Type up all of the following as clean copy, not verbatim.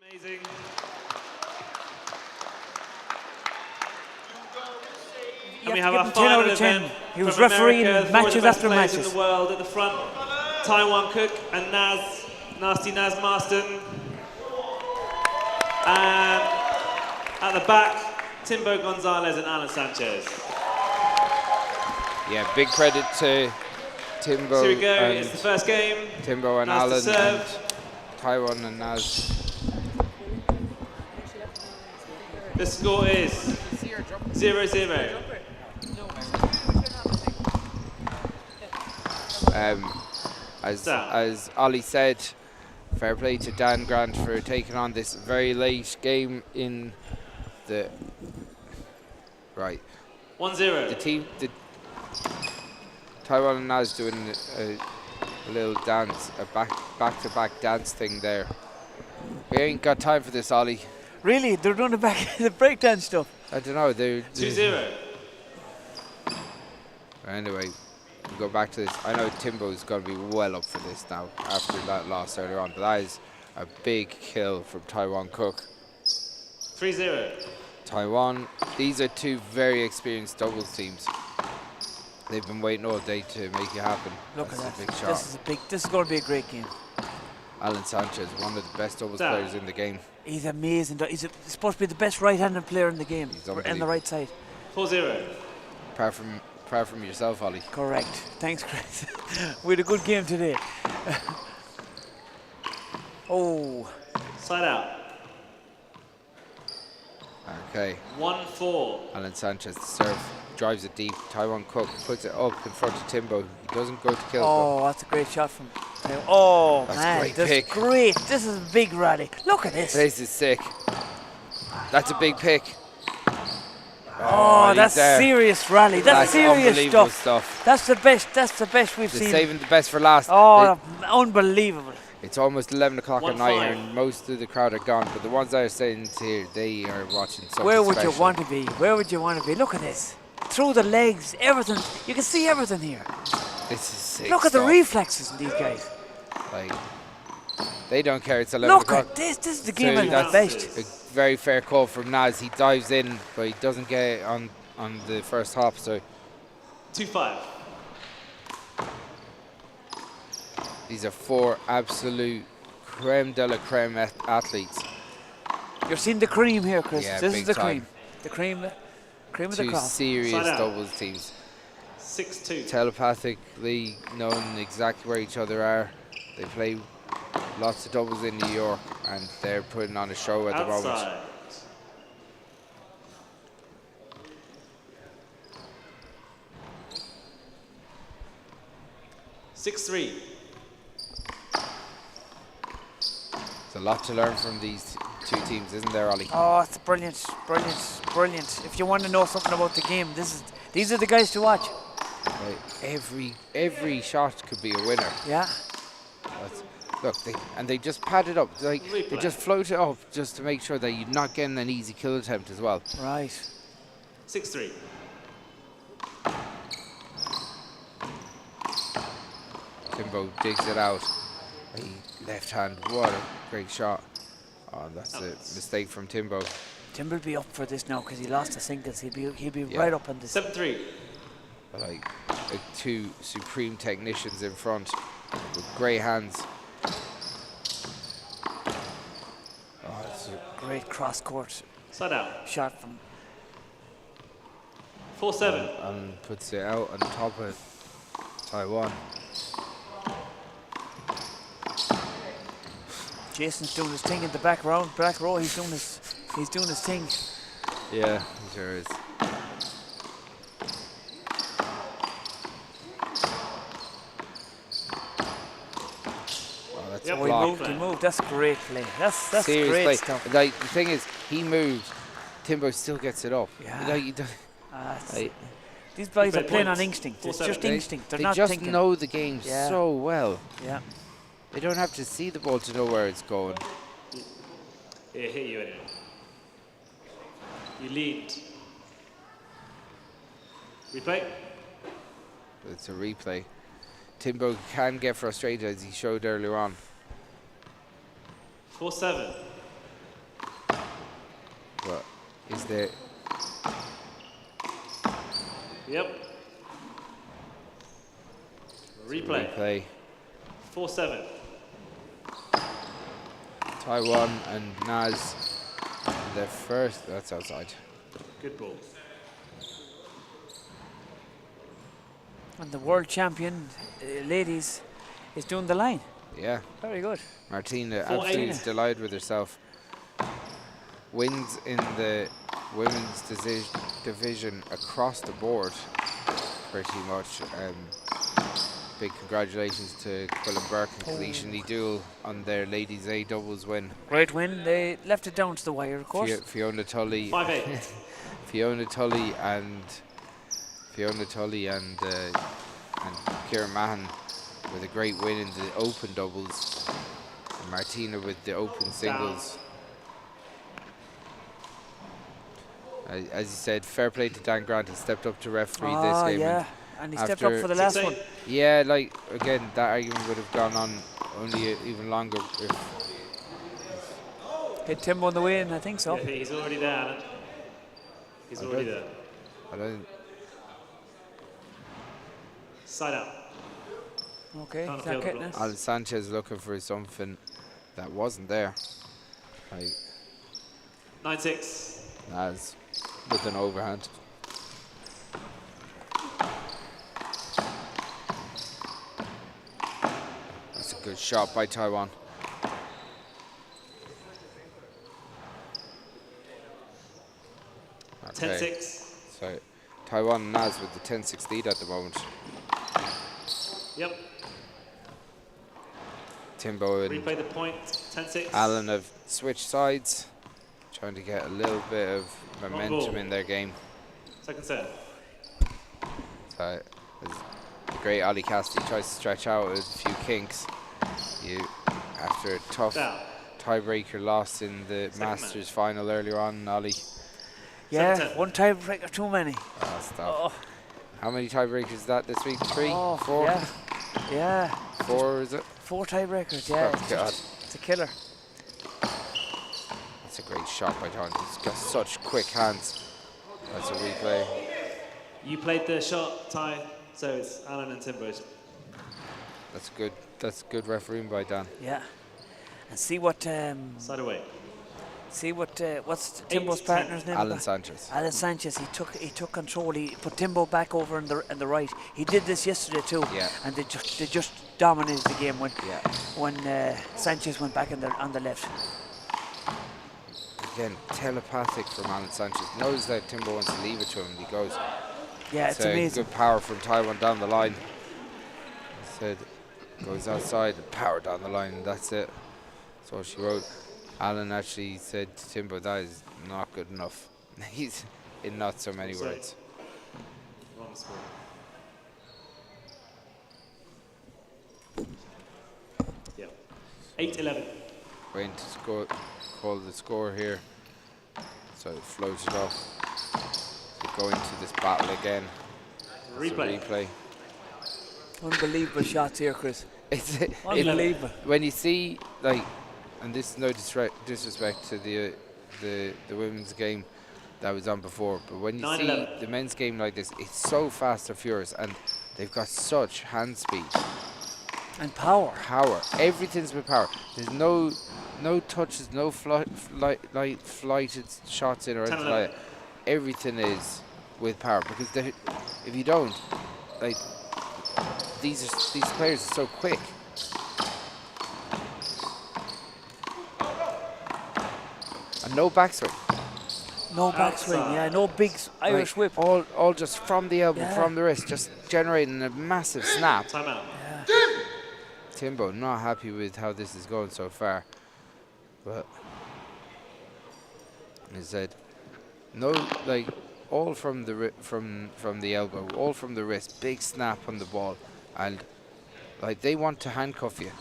Amazing. And we have our final event. He was refereeing matches after matches. In the world at the front, Tywan, Cooke, and Nasty Naz Marston. And at the back, Timbo, Gonzalez, and Allan Sanchez. Yeah, big credit to Timbo. So here we go. It's the first game. Timbo and Naz Allan and Tywan and Naz. The score is 0-0. As Ollie said, fair play to Dan Grant for taking on this very late game in the 1-0. Tywan and Naz doing a little dance, a back-to-back dance thing there. We ain't got time for this, Ollie. Really? They're doing the breakdance stuff? I don't know. They're 2-0. Anyway, we go back to this. I know Timbo's going to be well up for this now after that loss earlier on, but that is a big kill from Tywan Cooke. 3-0. Tywan, these are two very experienced doubles teams. They've been waiting all day to make it happen. Look That's at that. A big shot. This is going to be a great game. Allan Sanchez, one of the best doubles players in the game. He's amazing. He's supposed to be the best right-handed player in the game. On the right side. 4-0. Apart from yourself, Ollie. Correct. Thanks, Chris. We had a good game today. Oh. Side out. Okay. 1-4. Allan Sanchez, the serve, drives it deep. Tywan Cooke puts it up in front of Timbo. He doesn't go to kill. Oh, that's a great shot from Timbo. Oh, that's man, great that's pick. great. This is a big rally. Look at this. This is sick. That's a big pick. Oh, that's serious rally. That's serious stuff. That's the best. That's the best we've seen. Saving the best for last. Oh, unbelievable. It's almost 11 o'clock at night and most of the crowd are gone, but the ones that are staying here, they are watching something Where would special. you want to be? Where would you want to be? Look at this. Through the legs, everything. You can see everything here. This is sick. Look at the reflexes in these guys. Like, they don't care. It's 11 o'clock. Look at this. This is the game at its best. A very fair call from Naz. He dives in, but he doesn't get it on the first hop. So 2-5. These are four absolute creme de la creme athletes. You're seeing the cream here, Chris. Yeah, this is the time. cream. The cream of the crop. Two serious doubles teams. 6-2. Telepathically knowing exactly where each other are. They play lots of doubles in New York, and they're putting on a show at the moment. 6-3. There's a lot to learn from these two teams, isn't there, Ollie? Oh, it's brilliant, brilliant, brilliant. If you want to know something about the game, these are the guys to watch. Right. Every shot could be a winner. Yeah. Look, they just pad it up. They just float it up just to make sure that you're not getting an easy kill attempt as well. Right. 6-3. Timbo digs it out. Left hand, what a great shot. Oh, that's a mistake from Timbo. Timbo will be up for this now because he lost the singles. He'll be right up on this. 7-3. Like two supreme technicians in front with great hands. Oh, it's a great cross court Side out. shot from 4-7. And puts it out on top of Tywan. Jason's doing his thing in the back row. He's doing his thing. Yeah, he sure is. Oh, that's a block. He moved. That's great play. That's Serious great play. stuff. Like, the thing is, he moved. Timbo still gets it up. Yeah. Like, these guys are playing on instinct. It's just instinct. They're not just thinking. know the game so well. Yeah. They don't have to see the ball to know where it's going. It hit you anyway. You lead. Replay. It's a replay. Timbo can get frustrated, as he showed earlier on. 4-7. is there. Yep. Replay. Replay. 4-7. Tywan and Naz. The first. That's outside. Good ball. And the world champion, ladies, is doing the line. Yeah. Very good. Martina 4-8. absolutely delighted with herself. Wins in the women's division across the board, pretty much. Big congratulations to Quillen Burke and Felicia Needule on their ladies A doubles win. Great win. They left it down to the wire, of course. Fiona Tully, 5-8. Fiona Tully and Kieran Mahan with a great win in the open doubles. And Martina with the open singles. As you said, fair play to Dan Grant. He stepped up to referee this game. Yeah, and he stepped up for the last one. Yeah, like, again, that argument would have gone on only even longer if... Hit Timbo on the way in, I think so. Yeah, he's already there, Allan. He's already there. I don't... Side out. Okay, Can't is feel that the getting blocks. it? Allan Sanchez looking for something that wasn't there. Like, 9-6. Naz with an overhand. That's a good shot by Tywan. Okay. 10-6. So Tywan and Naz with the 10-6 lead at the moment. Yep. Timbo and Replay the point. 10-6. Allan have switched sides, trying to get a little bit of momentum in their game. Second set. So as the great Ali Cassidy tries to stretch out with a few kinks. After a tough tiebreaker loss in the Masters final earlier on, Ali. Yeah, 7-10. one tiebreaker too many. Oh, stop. How many tiebreakers is that this week? 3? Oh, 4? Yeah. 4 is it? 4 tiebreakers, yeah. Oh, God. It's a killer. That's a great shot by John. He's got such quick hands. That's a replay. You played the shot, Ty, so it's Allan and Timbo's. That's good. That's good refereeing by Dan. Yeah. And see what Side away. what's Timbo's partner's name? Allan Sanchez. Allan Sanchez. He took control. He put Timbo back over on the right. He did this yesterday too. Yeah. And they just dominated the game when Yeah. Sanchez went back on the left. Again, telepathic from Allan Sanchez. Knows that Timbo wants to leave it to him, and he goes. Yeah, it's amazing. Good power from Tywan down the line. He said, goes outside and power down the line, and that's it. That's all she wrote. Allan actually said to Timbo, that is not good enough. He's in not so many words. Wrong score. Yeah. 8-11. Waiting to score, call the score here. So it floats it off. So go into this battle again. Replay. Unbelievable shots here, Chris. It's Unbelievable. When you see, like, and this is no disrespect to the women's game that was on before, but when you see the men's game like this, it's so fast and furious, and they've got such hand speed and power. Everything's with power. There's no touches, no flighted shots in or anything like that. Everything is with power, because if you don't, like, these players are so quick. And no backswing. No backswing, yeah, no big Irish whip. All just from the elbow, Yeah. from the wrist, just generating a massive snap. Time out. Yeah. Timbo not happy with how this is going so far, but he said, no, like, all from the from the elbow, all from the wrist, big snap on the ball, and like, they want to handcuff you,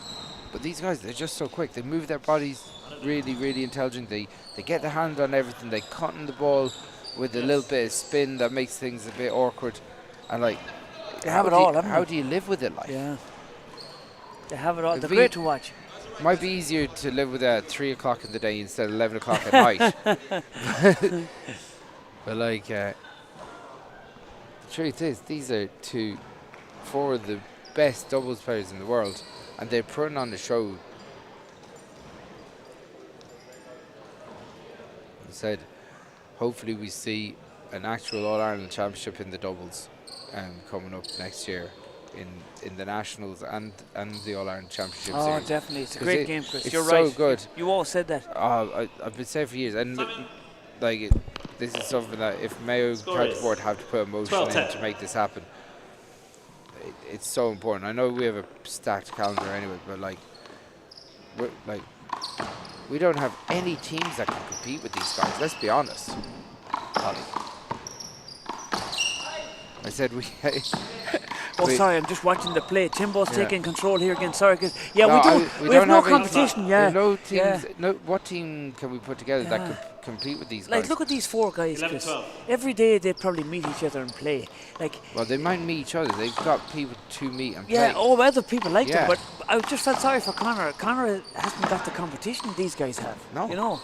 but these guys, they're just so quick. They move their bodies really, really intelligent. They get their hand on everything. They cut in the ball with a little bit of spin that makes things a bit awkward, and like, they have it all, haven't how they? do you live with it, like? Yeah. They have it all. They're we- great to watch. Might be easier to live with that 3 o'clock in the day instead of 11 o'clock at night. But like, the truth is, these are four of the best doubles players in the world, and they're putting on the show. I said, hopefully we see an actual All-Ireland Championship in the doubles coming up next year in the Nationals and the All-Ireland Championship Oh, series. definitely. It's a great game, Chris. It's You're so right. good. You always said that. I've been saying for years, and like this is something that if Mayo County Board have to put a motion in to make this happen, it's so important. I know we have a stacked calendar anyway, but we don't have any teams that can compete with these guys. Let's be honest. I said we. Oh, sorry, I'm just watching the play. Timbo's taking control here again. Sorry, because we don't have no have competition. Yeah, no teams. No, what team can we put together that could compete with these guys? Like, look at these four guys, 11, Chris. 12. Every day they probably meet each other and play. Like, well, they might meet each other. They've got people to meet and yeah, play. other people like them, Yeah. but I just felt sorry for Connor. Connor hasn't got the competition these guys have. No. You know,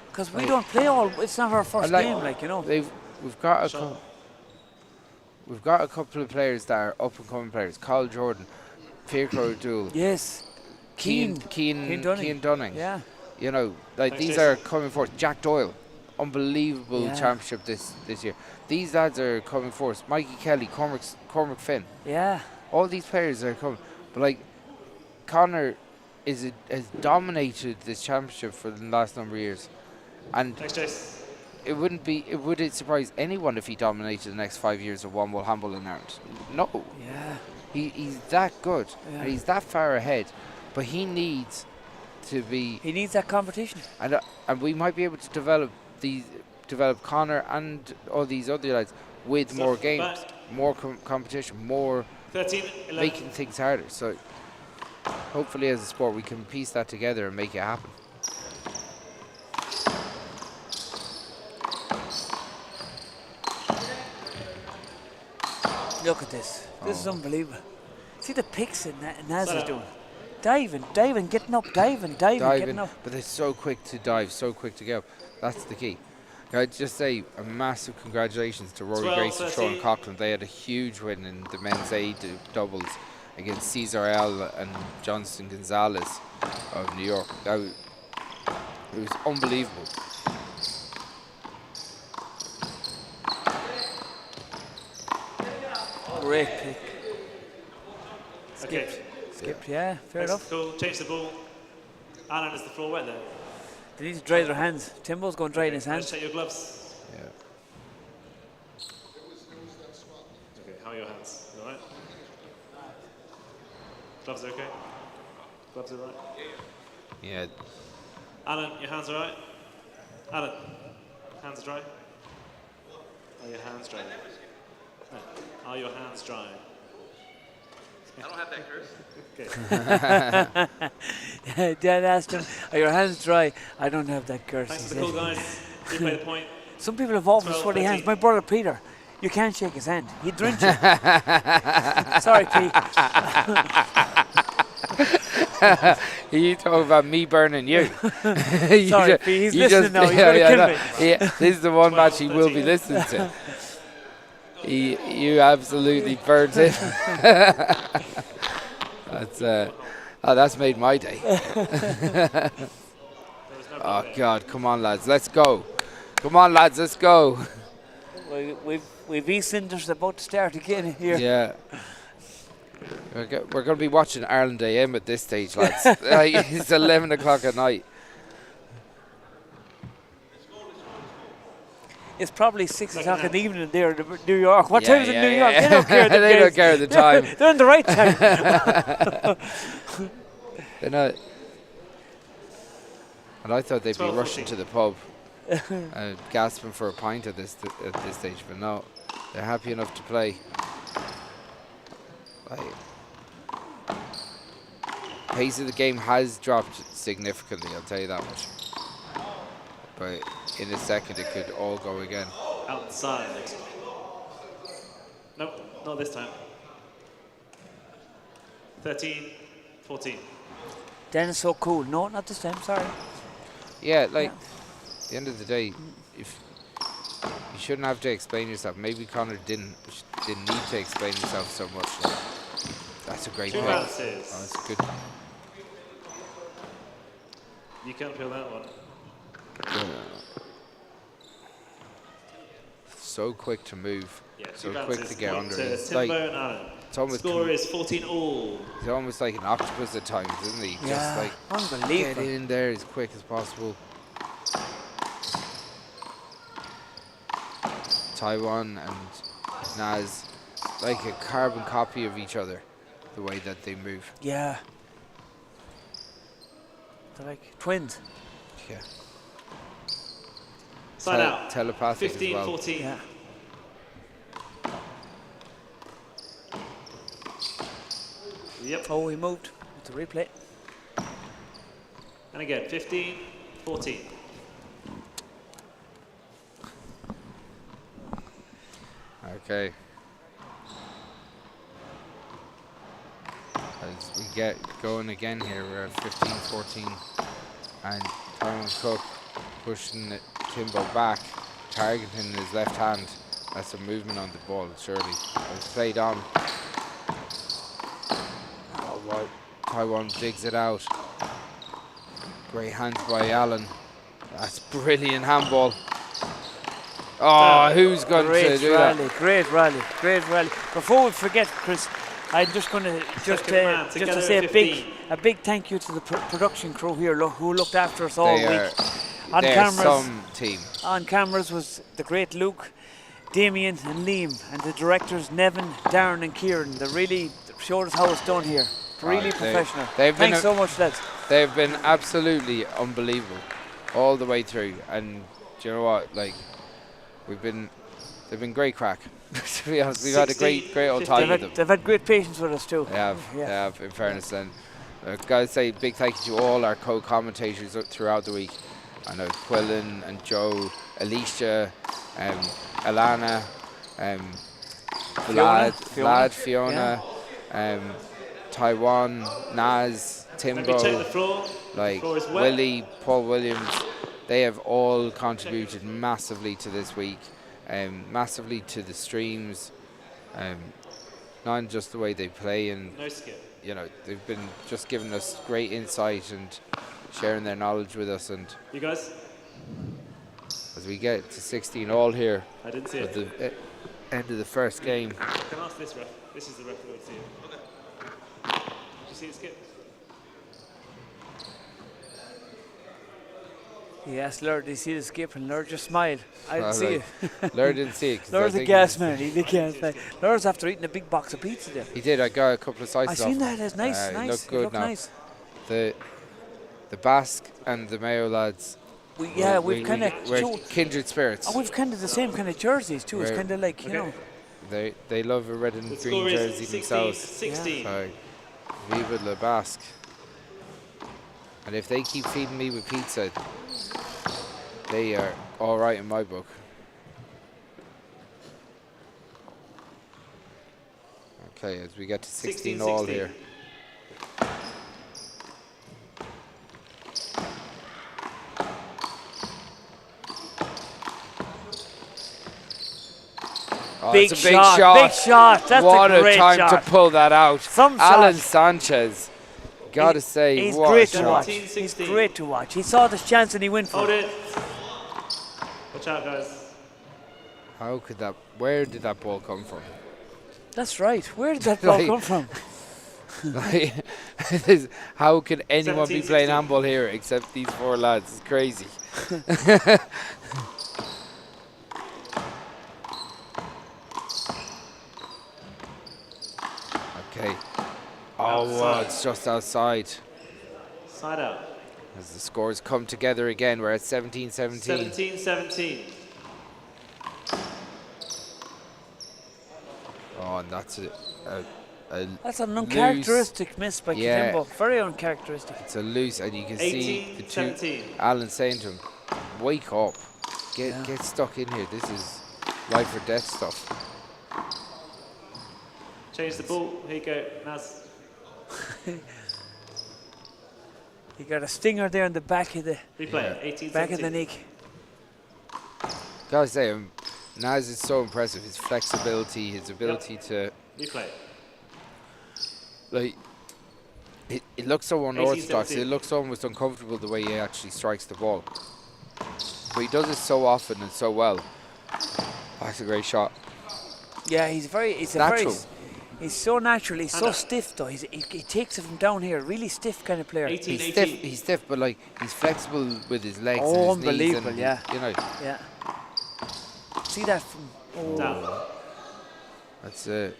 because we don't play all. It's not our first game, like, you know. We've got a couple of players that are up and coming players. Carl Jordan, Fiacre O'Doul, Yes. Cian Dunning. Yeah. You know, like Thanks, these Jason. are coming forth. Jack Doyle, unbelievable championship this year. These lads are coming forth. Mikey Kelly, Cormac Finn. Yeah. All these players are coming. But like, Connor has dominated this championship for the last number of years, and Thanks, Jason. would it surprise anyone if he dominated the next 5 years of one world handball in Ireland? No. Yeah. He's that good. Yeah. And he's that far ahead, but he needs to be. He needs that competition. And we might be able to develop Connor and all these other lads with more games, back. more competition, more 13, 11. making things harder. So hopefully, as a sport, we can piece that together and make it happen. Look at this. This is unbelievable. See the picks that Nazir's Set doing. Diving, getting up, diving, getting up. But they're so quick to dive, so quick to go. That's the key. I'd just say a massive congratulations to Rory 12, Grace and 13. Sean Coughlin. They had a huge win in the men's A doubles against Cesar L and Johnston Gonzalez of New York. It was unbelievable. Great pick. Okay. Skipped, yeah, fair enough. Cool. Change the ball. Allan, is the floor wet there? They need to dry their hands. Timbo's going to dry in his Let's hands. check your gloves. Yeah. Okay, how are your hands? You alright? Gloves okay? Gloves alright? Yeah. Allan, your hands alright? Allan, hands dry? Are your hands dry? No. Are your hands dry? I don't have that curse. Okay. Dad asked him, are your hands dry? I don't have that curse. Thanks he for the call, said. guys. You play the point. Some people have awful 12, sweaty hands. 13. My brother Peter, you can't shake his hand. He'd drink you. Sorry, Pete. You talk about me burning you. Sorry, Pete, he's listening now. He's going to kill me. Yeah, this is the one 12, match he will be 13. listening to. You absolutely burnt it. That's made my day. Oh God, come on lads, let's go. Come on lads, let's go. We've East Sinders about to start again here. Yeah. We're going to be watching Ireland AM at this stage, lads. It's 11 o'clock at night. It's probably 6 o'clock in the evening there in New York. What Yeah, time is it in yeah, New York? yeah. They don't care. They don't care the time. They're in the right time. They're not. And I thought they'd be 12, rushing 14. to the pub, gasping for a pint at this stage, but no, they're happy enough to play. Pace of the game has dropped significantly, I'll tell you that much. But in a second, it could all go again. Outside. Nope, not this time. 13, 14. Dan is so cool. No, not this time. Sorry. Yeah, like, at the end of the day, if you shouldn't have to explain yourself. Maybe Connor didn't need to explain himself so much. Like, that's a great Two play. bounces. Oh, that's good. You can't feel that one. So quick to move. Yeah, So two quick bounces. to get Point under to it. It's Timbo like, and Allan. it's almost Score is 14 all. he's almost like an octopus at times, isn't he? Yeah, Just like get unbelievable. in there as quick as possible. Tywan and Naz, like a carbon copy of each other, the way that they move. Yeah. They're like twins. Yeah. Side out. Telepathic 15, as well. 14. Yeah. Yep. Oh, he moved. It's a replay. And again, 15, 14. Okay. As we get going again here, we're at 15-14, and Tywan Cooke pushing Timbo back, targeting his left hand. That's a movement on the ball, surely. It's played on. Oh, wow. Tywan digs it out. Great hands by Allan. That's brilliant handball. Oh, who's going to do that? Great rally. Before we forget, Chris, I'm just going to just to say a big thank you to the production crew here who looked after us all week. On cameras, some team. On cameras was the great Luke, Damien and Liam, and the directors Nevin, Darren and Kieran. They really showed us how it's done here. Really professional. Thanks so much, lads. They've been absolutely unbelievable all the way through, and do you know what? Like, they've been great crack. To be honest, we've had a great old time with them. They've had great patience with us too. They have, in fairness. And I've got to say big thank you to all our co-commentators throughout the week. I know Quillen and Joe, Alicia, Alana, Fiona, Tywan, Naz, Timbo, like Willie, Paul Williams. They have all contributed massively to this week, massively to the streams, not just the way they play, and you know, they've been just giving us great insight and sharing their knowledge with us. And you guys, as we get to 16 all here, I didn't see at it. the end of the first game. I can ask this ref. This is the ref who would see it. Okay. Did you see it skip? Yes, Lord, did you see the skip? And Lord just smiled. I didn't see it. Lord didn't see it. Lord's a gas man. He can't play. Lord's after eating a big box of pizza there. He did. I got a couple of slices. I seen that. It's nice. It Nice. looked good Looked now. nice. The Basque and the Mayo lads. We're kindred spirits. we've kind of the same kind of jerseys too. It's kind of like, you know. They love a red and The green score jersey is 16, themselves. 16. So, viva la Basque. And if they keep feeding me with pizza, they are all right in my book. Okay, as we get to 16 all here. Oh, Big it's a big shot. shot. Big shot. That's what a great time shot. to pull that out. Allan shots. Sanchez. Gotta say, He's what great a to shot. watch. He's great to watch. He saw this chance and he went for Hold it. it. Watch out, guys. How could that? Where did that ball come from? That's right. Where did that ball Like- come from? Like, how could anyone be 17, playing 16. handball here except these four lads? It's crazy. Okay. Oh, wow, it's just outside. Side out. As the scores come together again, we're at 17-17. 17-17. Oh, and that's That's an uncharacteristic miss by Yeah. Timbo. Very uncharacteristic. it's a loose, and you can see the two. 18-17. Allan saying to him, "Wake up, get stuck in here. This is life or death stuff." Change the ball. Here you go, Naz. He got a stinger there in the back of the Replay. 18. back of the neck. Gotta say, Naz is so impressive. His flexibility, his ability to Replay. like. It looks so unorthodox. 18-17. It looks almost uncomfortable the way he actually strikes the ball. But he does it so often and so well. That's a great shot. Yeah, he's very. It's Natural. a very. He's so natural. He's so stiff though. He takes it from down here. Really stiff kind of player. 18. He's stiff, but like he's flexible with his legs Oh, and his knees. unbelievable! And Yeah. you know. Yeah. See that from. Oh. Down. That's a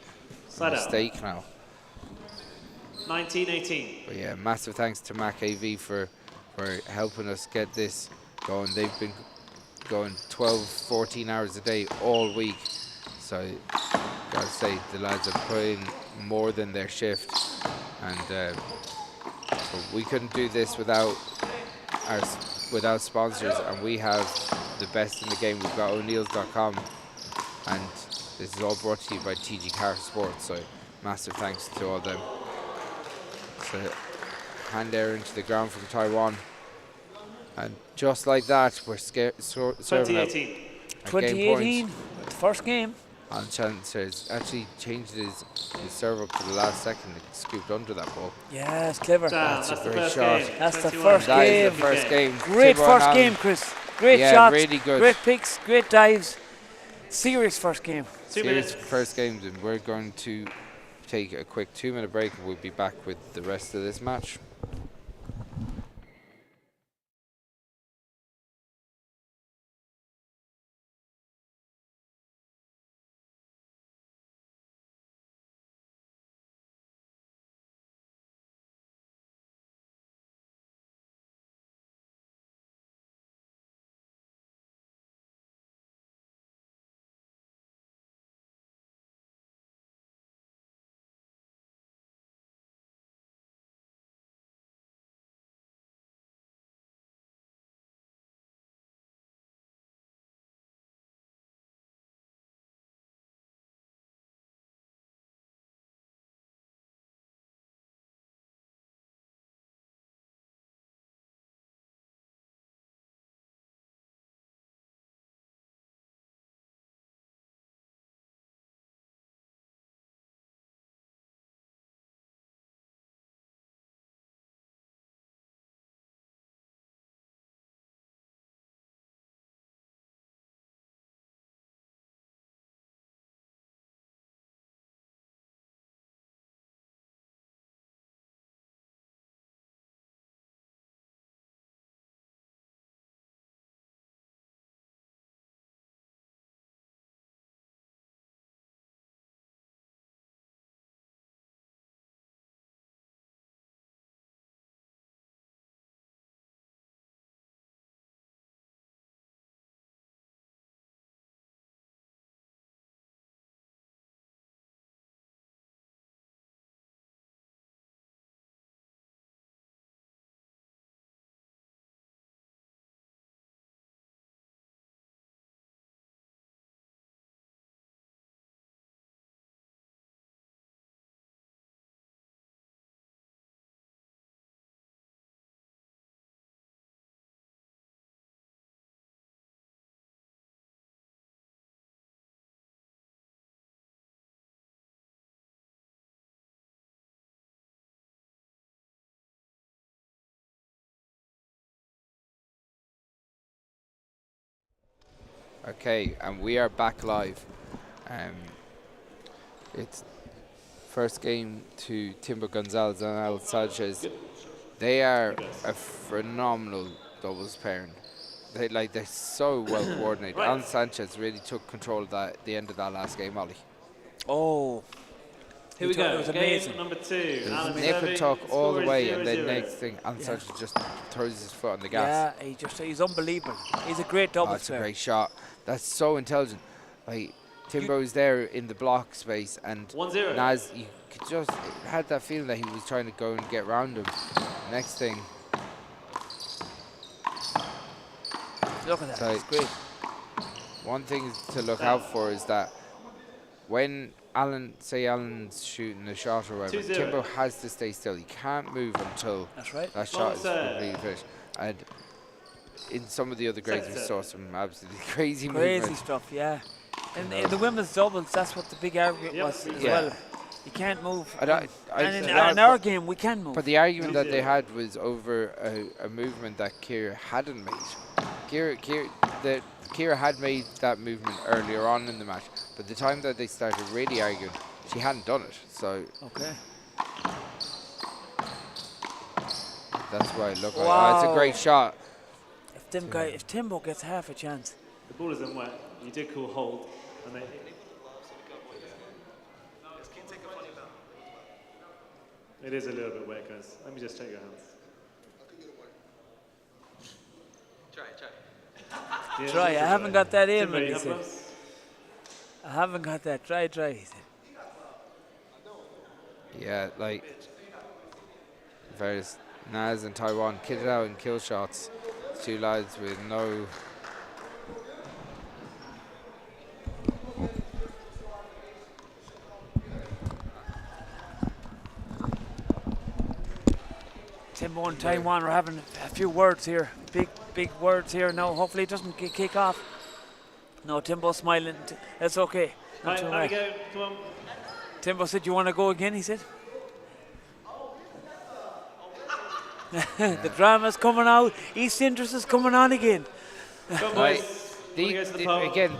Side out. mistake now. 19-18. But yeah, massive thanks to Mac AV for helping us get this going. They've been going 12, 14 hours a day all week. So, gotta say, the lads are putting more than their shift. And but we couldn't do this without sponsors. And we have the best in the game. We've got O'Neills.com. And this is all brought to you by TG Car Sports. So, massive thanks to all of them. So, hand air into the ground from Tywan. And just like that, we're serving up 2018. 2018, the first game. And Sanchez actually changed his serve up to the last second. It scooped under that ball. Yeah, it's clever. Down. That's a the great first shot. game. That's the 21. first That is game. the first game. Great Timbo and first Allan. game, Chris. Great Yeah, shots, really good. great picks, great dives. Serious first game. 2 Serious minutes. first games, and we're going to take a quick 2-minute break, and we'll be back with the rest of this match. Okay, and we are back live. It's first game to Timbo, Gonzalez and Allan Sanchez. They are a phenomenal doubles pairing. They're so well coordinated. Allan Sanchez really took control of that at the end of that last game, Ollie. Oh, Here we go. It was Game amazing. number 2. Allan Nip serving. and tuck all the Score is way, and then 0-0. next thing, Allan Sanchez just throws his foot on the gas. yeah, he's unbelievable. He's a great Oh, double that's a player. great shot. That's so intelligent. Like Timbo's there in the block space, and 1-0. Naz, you could just had that feeling that he was trying to go and get round him. Next thing, Look at that. So- It's great. one thing to look out for is that when Allan's shooting a shot or whatever, 2-0. Timbo has to stay still. He can't move until That's right. that shot is completely finished. And in some of the other grades, we Second saw some absolutely crazy Crazy movement. stuff, yeah. And in the women's doubles, that's what the big argument was as well. You can't move. And In our game, we can move. But the argument that they had was over a movement that Kira hadn't made. Kira had made that movement earlier on in the match, but the time that they started really arguing, she hadn't done it. So okay. That's why it looked like. Oh, it's a great shot. If Timbo gets half a chance. The ball isn't wet. You did cool hold. And they it is a little bit wet, guys. Let me just take your hands. Try. Yeah, Try. I haven't got that in, Timbo, man. you He have said. gloves? I haven't got that. Try. He said. Yeah, like various Naz and Tywan kitted out in kill shots. Two lads with no. Timbo and Tywan are having a few words here. Big words here. No, hopefully it doesn't kick off. No, Timbo's smiling. That's okay. Right, there we go. Come on. Timbo said, "You want to go again?" He said. The drama's coming out. East Interest is coming on again. Come on, boys. Again,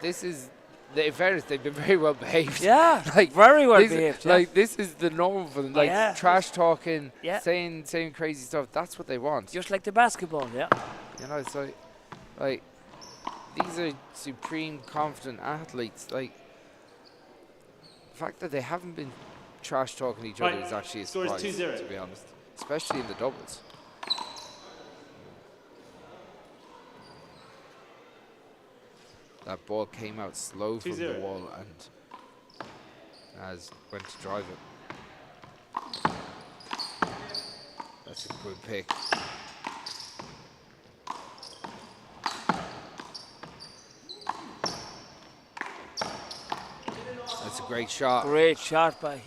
this is. In fairness, they've been very well behaved. Yeah, like very well behaved. Yeah. Like this is the norm for them. Like trash talking, saying crazy stuff. That's what they want. Just like the basketball, yeah. You know, it's like these are supreme, confident athletes. Like the fact that they haven't been trash talking each other is actually a surprise, 2-0. to be honest, especially in the doubles. That ball came out slow from the wall and Naz went to drive it. That's a good pick. That's a great shot. Great shot by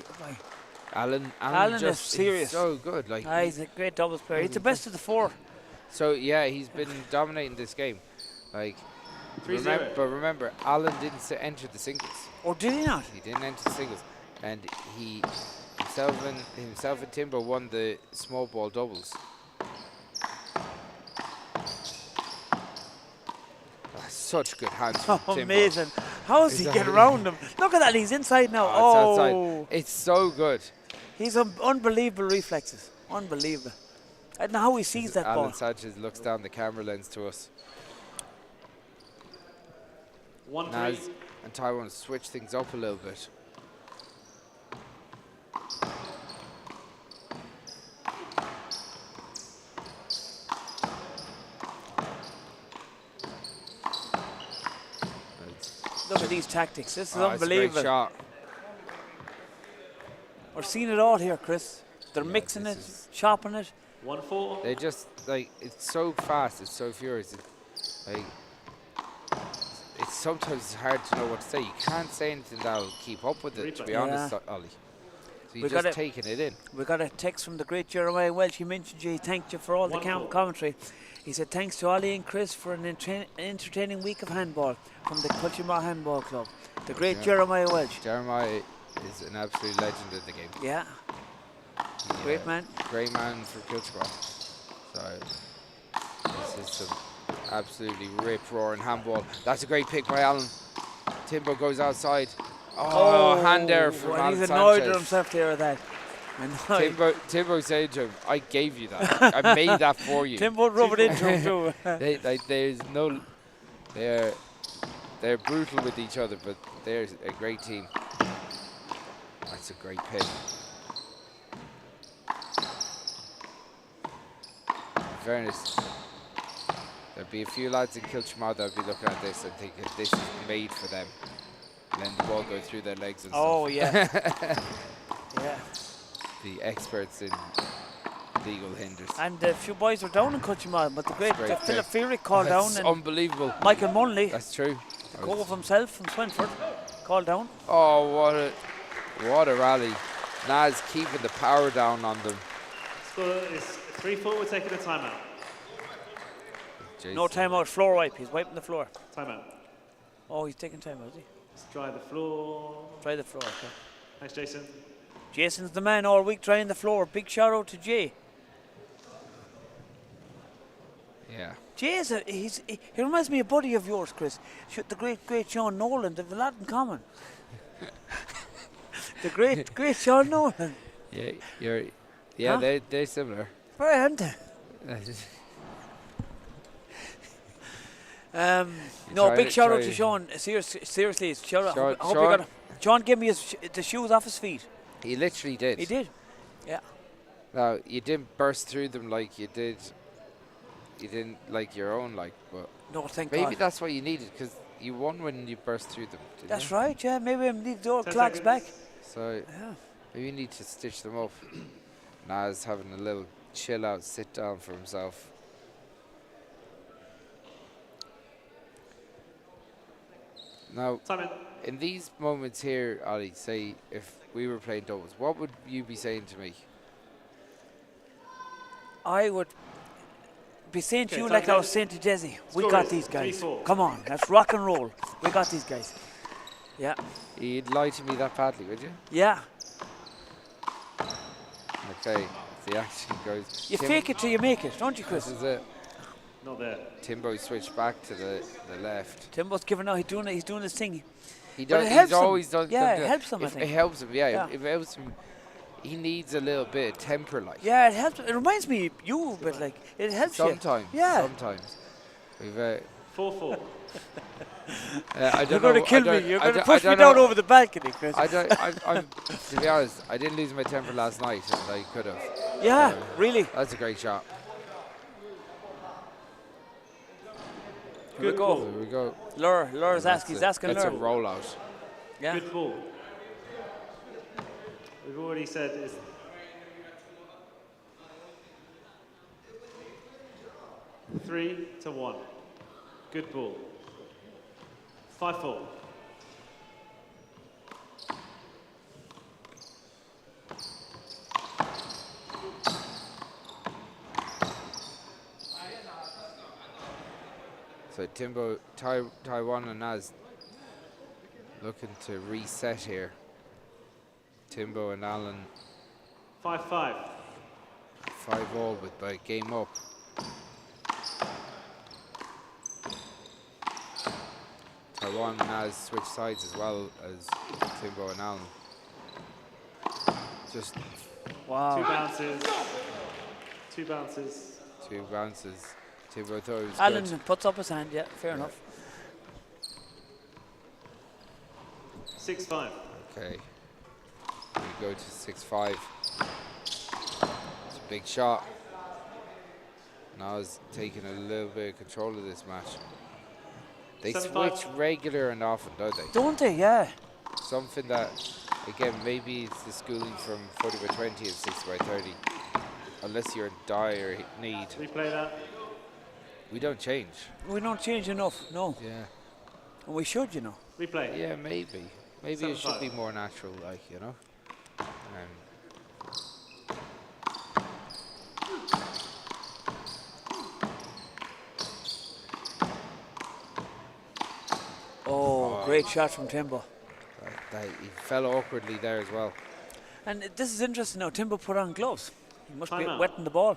Allan. Allan just is serious. So good. Like he's a great doubles player. He's the best of the four. So yeah, he's been dominating this game. Like. But remember, Allan didn't enter the singles. Or did he not? He didn't enter the singles, and himself and Timbo won the small ball doubles. Such good hands from Timbo. Amazing! How does he get around him? Look at that! He's inside now. It's outside. It's so good. He's unbelievable reflexes. Unbelievable. I don't know how he sees that ball. Allan Sanchez looks down the camera lens to us. Naz and Tywan switch things up a little bit. Look at these tactics. This is unbelievable. It's a great shot. We're seeing it all here, Chris. They're mixing it, chopping it. 1-4. They just it's so fast. It's so furious. It's sometimes hard to know what to say. You can't say anything that'll keep up with it, to be honest, Ollie. So you're just taking it in. We got a text from the great Jeremiah Welch. He mentioned you. He thanked you for all the commentary. He said, "Thanks to Ollie and Chris for an entertaining week of handball from the Culture Handball Club." The great Jeremiah Welch. Jeremiah is an absolute legend in the game. Yeah. Great man. Great man for Culture. So this is some absolutely rip-roaring handball. That's a great pick by Allan. Timbo goes outside. Oh, hand there from Allan Sanchez. He's annoyed with himself there with that. Timbo said to him, "I gave you that. I made that for you." Timbo rub it into him too. They're brutal with each other, but they're a great team. That's a great pick. In fairness, there'll be a few lads in Kilchmar that'll be looking at this and thinking this is made for them. And then the ball go through their legs and stuff. Yeah. Yeah. The experts in legal hinders. And a few boys were down in Culture, but the great Philip Fearick called down. And unbelievable. Michael Munley. That's true. The goal of himself from Swinford. Call down. Oh, what a rally. Naz keeping the power down on them. Score is 3-4. We're taking a timeout. Jason. No timeout. Floor wipe. He's wiping the floor. Timeout. Oh, he's taking timeout, is he? Let's dry the floor. Dry the floor. Okay. Thanks, Jason. Jason's the man all week drying the floor. Big shout out to Jay. Yeah. Jay is he reminds me of a buddy of yours, Chris. The great Sean Nolan. They've a lot in common. The great Sean Nolan. Yeah, Huh? they're similar. Right, aren't they? No, try big to- shout out try- to Sean. Seriously, shout out. Sean- I hope you got Sean gave me the shoes off his feet. He literally did. He did. Yeah. Now, you didn't burst through them like you did. You didn't like your own, but No, thank maybe God. that's what you needed, because you won when you burst through them. Didn't That's you? right. Yeah, maybe I need the old 10 clocks back. seconds. So Yeah. maybe you need to stitch them up. Naz having a little chill out, sit down for himself. Now, Time in. in these moments here, Ollie, say if we were playing doubles, what would you be saying to me? I would be saying to Okay, you time like I in. was saying to Desi. We Score got is these guys. 3-4. Come on, let's rock and roll. We got these guys. Yeah. You'd lie to me that badly, would you? Yeah. Okay, the action goes. You fake it till you make it, don't you, This Chris? is it. Not there. Timbo switched back to the left. Timbo's giving out. He's doing his thing. He But does. it helps He's him. always done. Yeah, done it helps him, I If think. it helps him. Yeah, Yeah. If it helps him, he needs a little bit of temper, like. Yeah, it helps. It reminds me of you, but like it helps Sometimes. you. Yeah. Sometimes. We've. 4-4. I don't You're going to know- kill I don't- me. You're I going to don't- push I me don't down know. over the balcony, Chris. I don't. I'm to be honest, I didn't lose my temper last night, and I could have. Yeah, really. That's a great shot. Here we Good go. ball. There we go. Lur's That's asking. He's a- asking That's a Lur. rollout. Yeah. Good ball. We've already said it's 3-1. Good ball. 5-4. So Timbo, Tywan and Naz looking to reset here. Timbo and Allan 5-5. 5-all with by game up. Tywan and Naz switch sides as well as Timbo and Allan. Just Wow. 2 bounces. 2 bounces. 2 bounces. Timbo thought it was Allan good. puts up his hand. Yeah, fair enough. 6-5. Okay. We go to 6-5. It's a big shot. Naz taking a little bit of control of this match. They 7-5. switch regular and often, don't they? Don't they? Yeah. Something that, again, maybe it's the schooling from 40 by 20 and 60 by 30. Unless you're in dire need. Replay that. We don't change. We don't change enough. No. Yeah. And we should, you know. Replay. Yeah, maybe. Maybe it should 7-5. be more natural, like, you know? Oh, great shot from Timbo. He fell awkwardly there as well. And this is interesting now. Timbo put on gloves. He must be Time out. wetting the ball.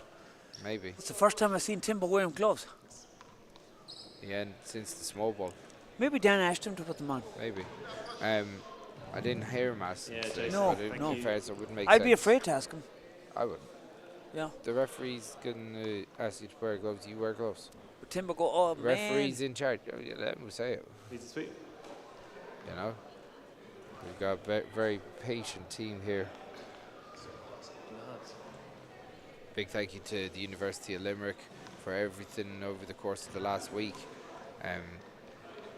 Maybe. It's the first time I've seen Timbo wearing gloves. Yeah, and since the small ball. Maybe Dan asked him to put them on. Maybe. I didn't hear him ask. Yeah, so Jason, No, I didn't no. fair, so it wouldn't make I'd sense. be afraid to ask him. I would. Yeah. The referee's going to ask you to wear gloves. You wear gloves. But Timbo go, oh, The man. referee's in charge. Oh, yeah, let him say it. Needs a sweep. You know. We've got a very patient team here. Big thank you to the University of Limerick for everything over the course of the last week.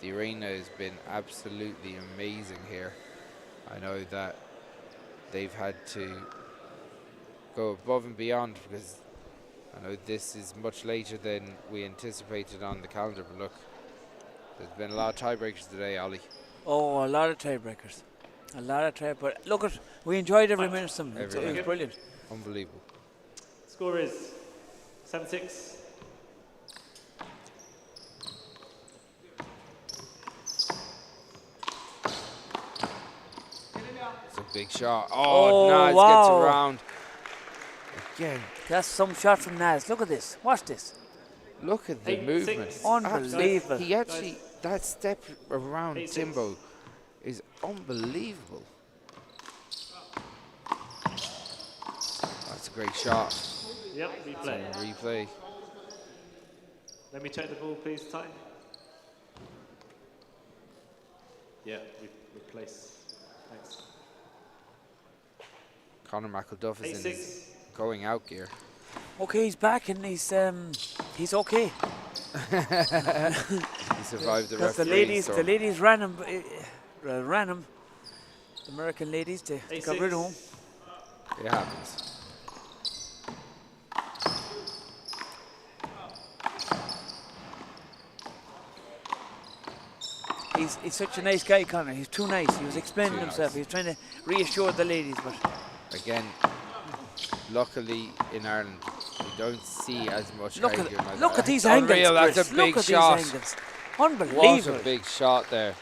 The arena has been absolutely amazing here. I know that they've had to go above and beyond because I know this is much later than we anticipated on the calendar, but look, there's been a lot of tiebreakers today, Ollie. Oh, a lot of tiebreakers. A lot of tiebreakers. Look, we enjoyed every minute of them. It Every was minute. brilliant. Unbelievable. Score is 7-6. It's a big shot. Oh, Oh, Naz wow. gets around. Again, That's some shot from Naz. Look at this. Watch this. look at the 8-6. movement. Unbelievable. He actually, that step around 8-6. Timbo is unbelievable. That's a great shot. Yep, It's replay. on replay. Let me check the ball, please, Ty. Yeah, replace. Thanks. Conor McElduff is in 8-6. his going out gear. Okay, he's back and he's okay. He survived the Because the referee. ladies ran him. The American ladies, they got 8-6. rid of him. It happens. He's such a nice guy, Conor. He's too nice. He was explaining Too himself. nice. He was trying to reassure the ladies, but Again, luckily in Ireland, we don't see as much look arguing like at that. these It's angles. unreal. That's Chris. a big look shot. at these angles. What Unbelievable. a big shot there.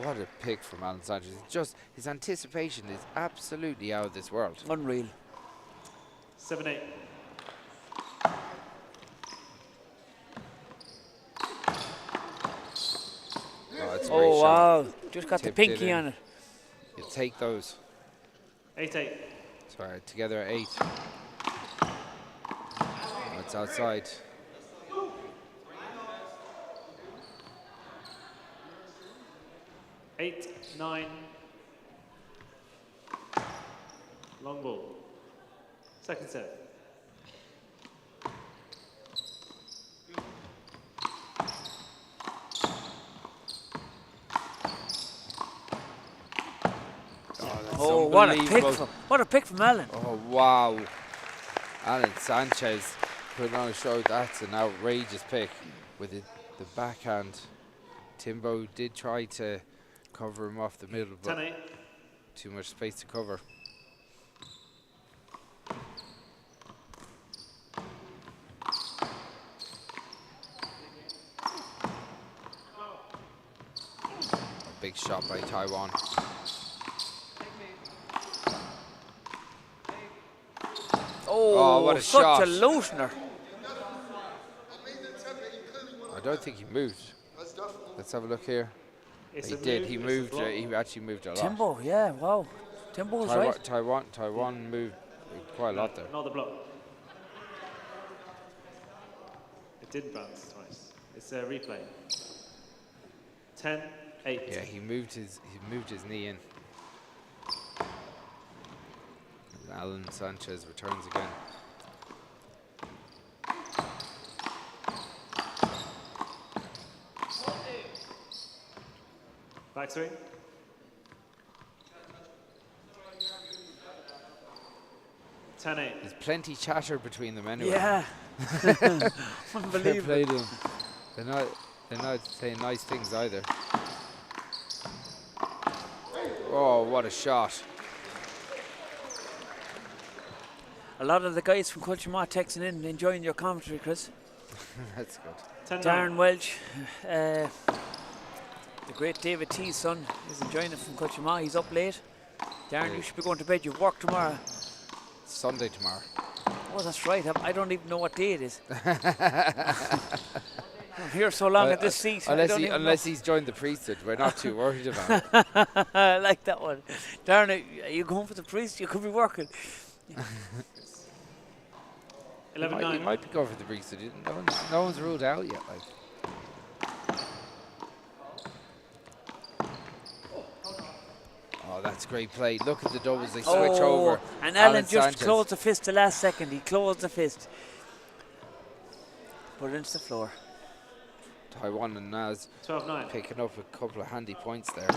What a pick from Allan Sanchez. It's just his anticipation is absolutely out of this world. Unreal. 7-8. Oh, it's a great Oh, shot. wow. Just got the Tipped it pinky in. on it. You take those. 8-8. Sorry, together at 8. Oh, it's outside. Eight, 9. Long ball. Second set. Oh, that's Oh, what a pick unbelievable. from Allan. Oh, wow. Allan Sanchez put on a show. That's an outrageous pick with the backhand. Timbo did try to cover him off the middle, but 10-8. too much space to cover. A big shot by Tywan. Oh, what a such shot. a loosener. I don't think he moved. Let's have a look here. It's He a did. move, He it's a moved. block. He actually moved a lot. Timbo, yeah, wow. Timbo was right. Tywan moved quite a lot there. Not the block. It did bounce twice. It's a replay. 10-8. Yeah, he moved his knee in. Allan Sanchez returns again. Backswing. There's plenty chatter between them anyway. Yeah. Fair Unbelievable. play to them. They're not saying nice things either. Oh, what a shot. A lot of the guys from Culture texting in, enjoying your commentary, Chris. That's good. 10-9. Darren Welch, the great David T's son, is enjoying it from Culture. He's up late. Darren, you should be going to bed. You've work tomorrow. Sunday tomorrow. Oh, that's right. I don't even know what day it is. I'm here so long at this seat. Unless he's joined the priesthood, we're not too worried about it. I like that one. Darren, are you going for the priest? You could be working. 11-9. You might be going for the priesthood. No one's ruled out yet. Like. Oh, that's great play. Look at the doubles. They switch over. And Allan just Sanchez. closed the fist the last second. He closed the fist. Put it into the floor. Tywan and Naz 12-9. picking up a couple of handy points there.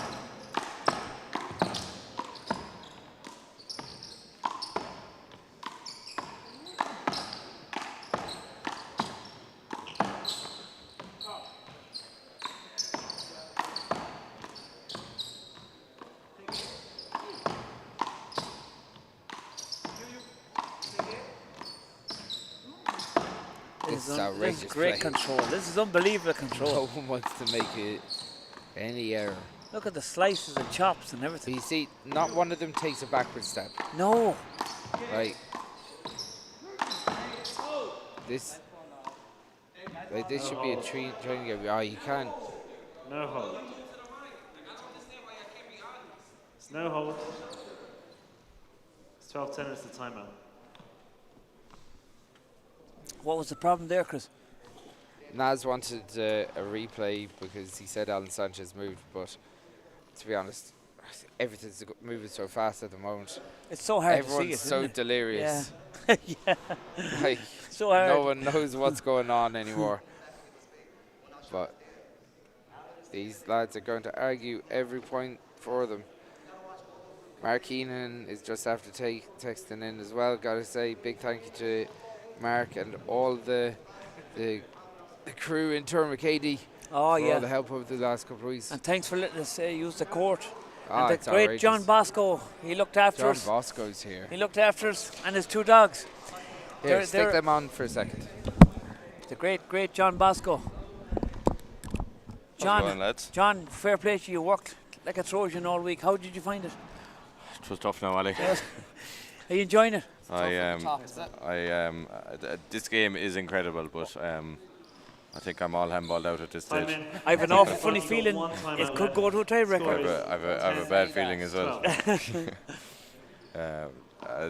This is this outrageous is great play. control. This is unbelievable control. No one wants to make it any error. Look at the slices and chops and But everything. you see, not one of them takes a backward step. No. Like this, this should be a training game. Oh, you can't. No hold. It's no hold. It's 12-10 is the timeout. What was the problem there, Chris? Naz wanted a replay because he said Allan Sanchez moved, but to be honest, everything's moving so fast at the moment. It's so hard Everyone's to see it, so isn't it? delirious. Yeah. Like, So hard. no one knows what's going on anymore. But these lads are going to argue every point for them. Mark Keenan is just after texting in as well. Got to say big thank you to Mark and all the crew in Tourmakeady Oh, for yeah. all the help over the last couple of weeks. And thanks for letting us use the court. Ah, And it's the great outrageous. John Bosco, he looked after John us. Bosco's here. He looked after us and his 2 dogs. Here, stick them on for a second. The great John Bosco. How's it going, lads? John, fair play to you. You worked like a Trojan all week. How did you find it? It was tough now, Ali. Are you enjoying it? This game is incredible, but I think I'm all handballed out at this Time stage. in. I have an awful funny You've got feeling one timeout it could left. go to a tiebreaker. I have a bad feeling as well. 12.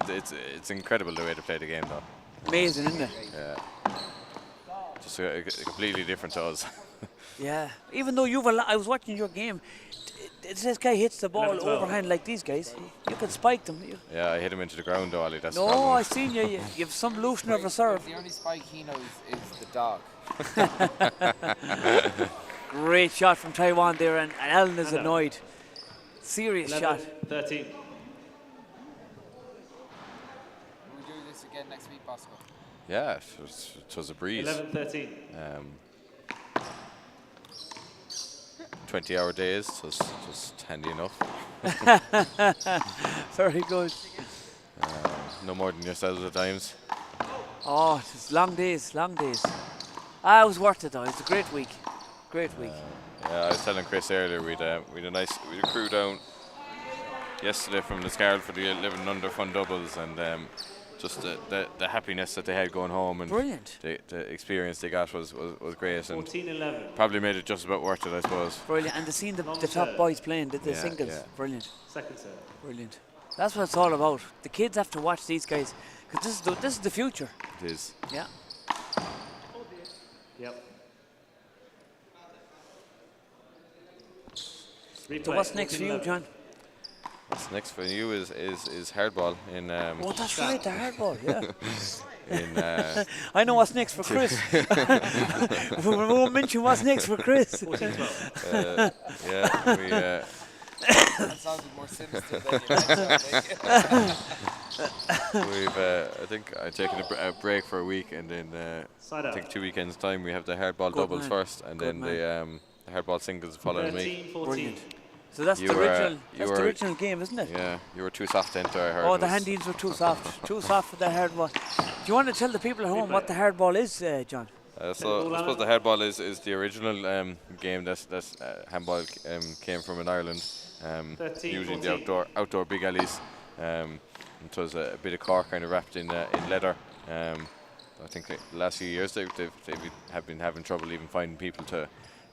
It's incredible the way they play the game, though. Amazing, isn't it? Yeah. Just completely different to us. Yeah. Even though I was watching your game, this guy hits the ball 11-12. overhand like these guys. You can spike them. Yeah, I hit him into the ground, though, Ali. That's the No, problem. I seen you. You have some loosener of a serve. The only spike he knows is the dog. Great shot from Tywan there, and Allan is And out. annoyed. Serious 11, shot. 13. Will we do this again next week, Bosco? Yeah, it was a breeze. 11-13. 20-hour days, so it's just handy enough. Very good. No more than yourselves at times. Oh, it's long days, long days. Ah, it was worth it though. It's a great week. Great week. Yeah, I was telling Chris earlier we'd a crew down yesterday from the Scarlet for the 11 under fun doubles, and just the happiness that they had going home and Brilliant. the experience they got was great, and 14-11. probably made it just about worth it, I suppose. Brilliant. And to see the top serve. boys playing, the Yeah, singles. yeah. Brilliant. Second serve. Brilliant. That's what it's all about. The kids have to watch these guys because this is the future. It is. Yeah. Yep. So what's next for you, 14-11. John? What's next for you is hardball in Oh, that's right, the hardball. Yeah. in I know what's next for Chris. We won't mention what's next for Chris. 14-12. yeah, we That sounded more sinister than you we've I think I've taken a break for a week, and then Side I out. think 2 weekends time we have the hardball Good doubles man. first, and Good then the hardball singles following me. 13-14. Brilliant. So that's You the were- original. you That's the were- original game, isn't it? Yeah, you were too soft to enter, I heard. Oh, the was- handies were too soft. Too soft for the hardball. Do you want to tell the people at home what the hardball is, John? So I suppose the hardball is the original game that handball came from in Ireland, 13, using 14. the outdoor big alleys. It was a bit of cork kind of wrapped in leather. I think the last few years they have been having trouble even finding people to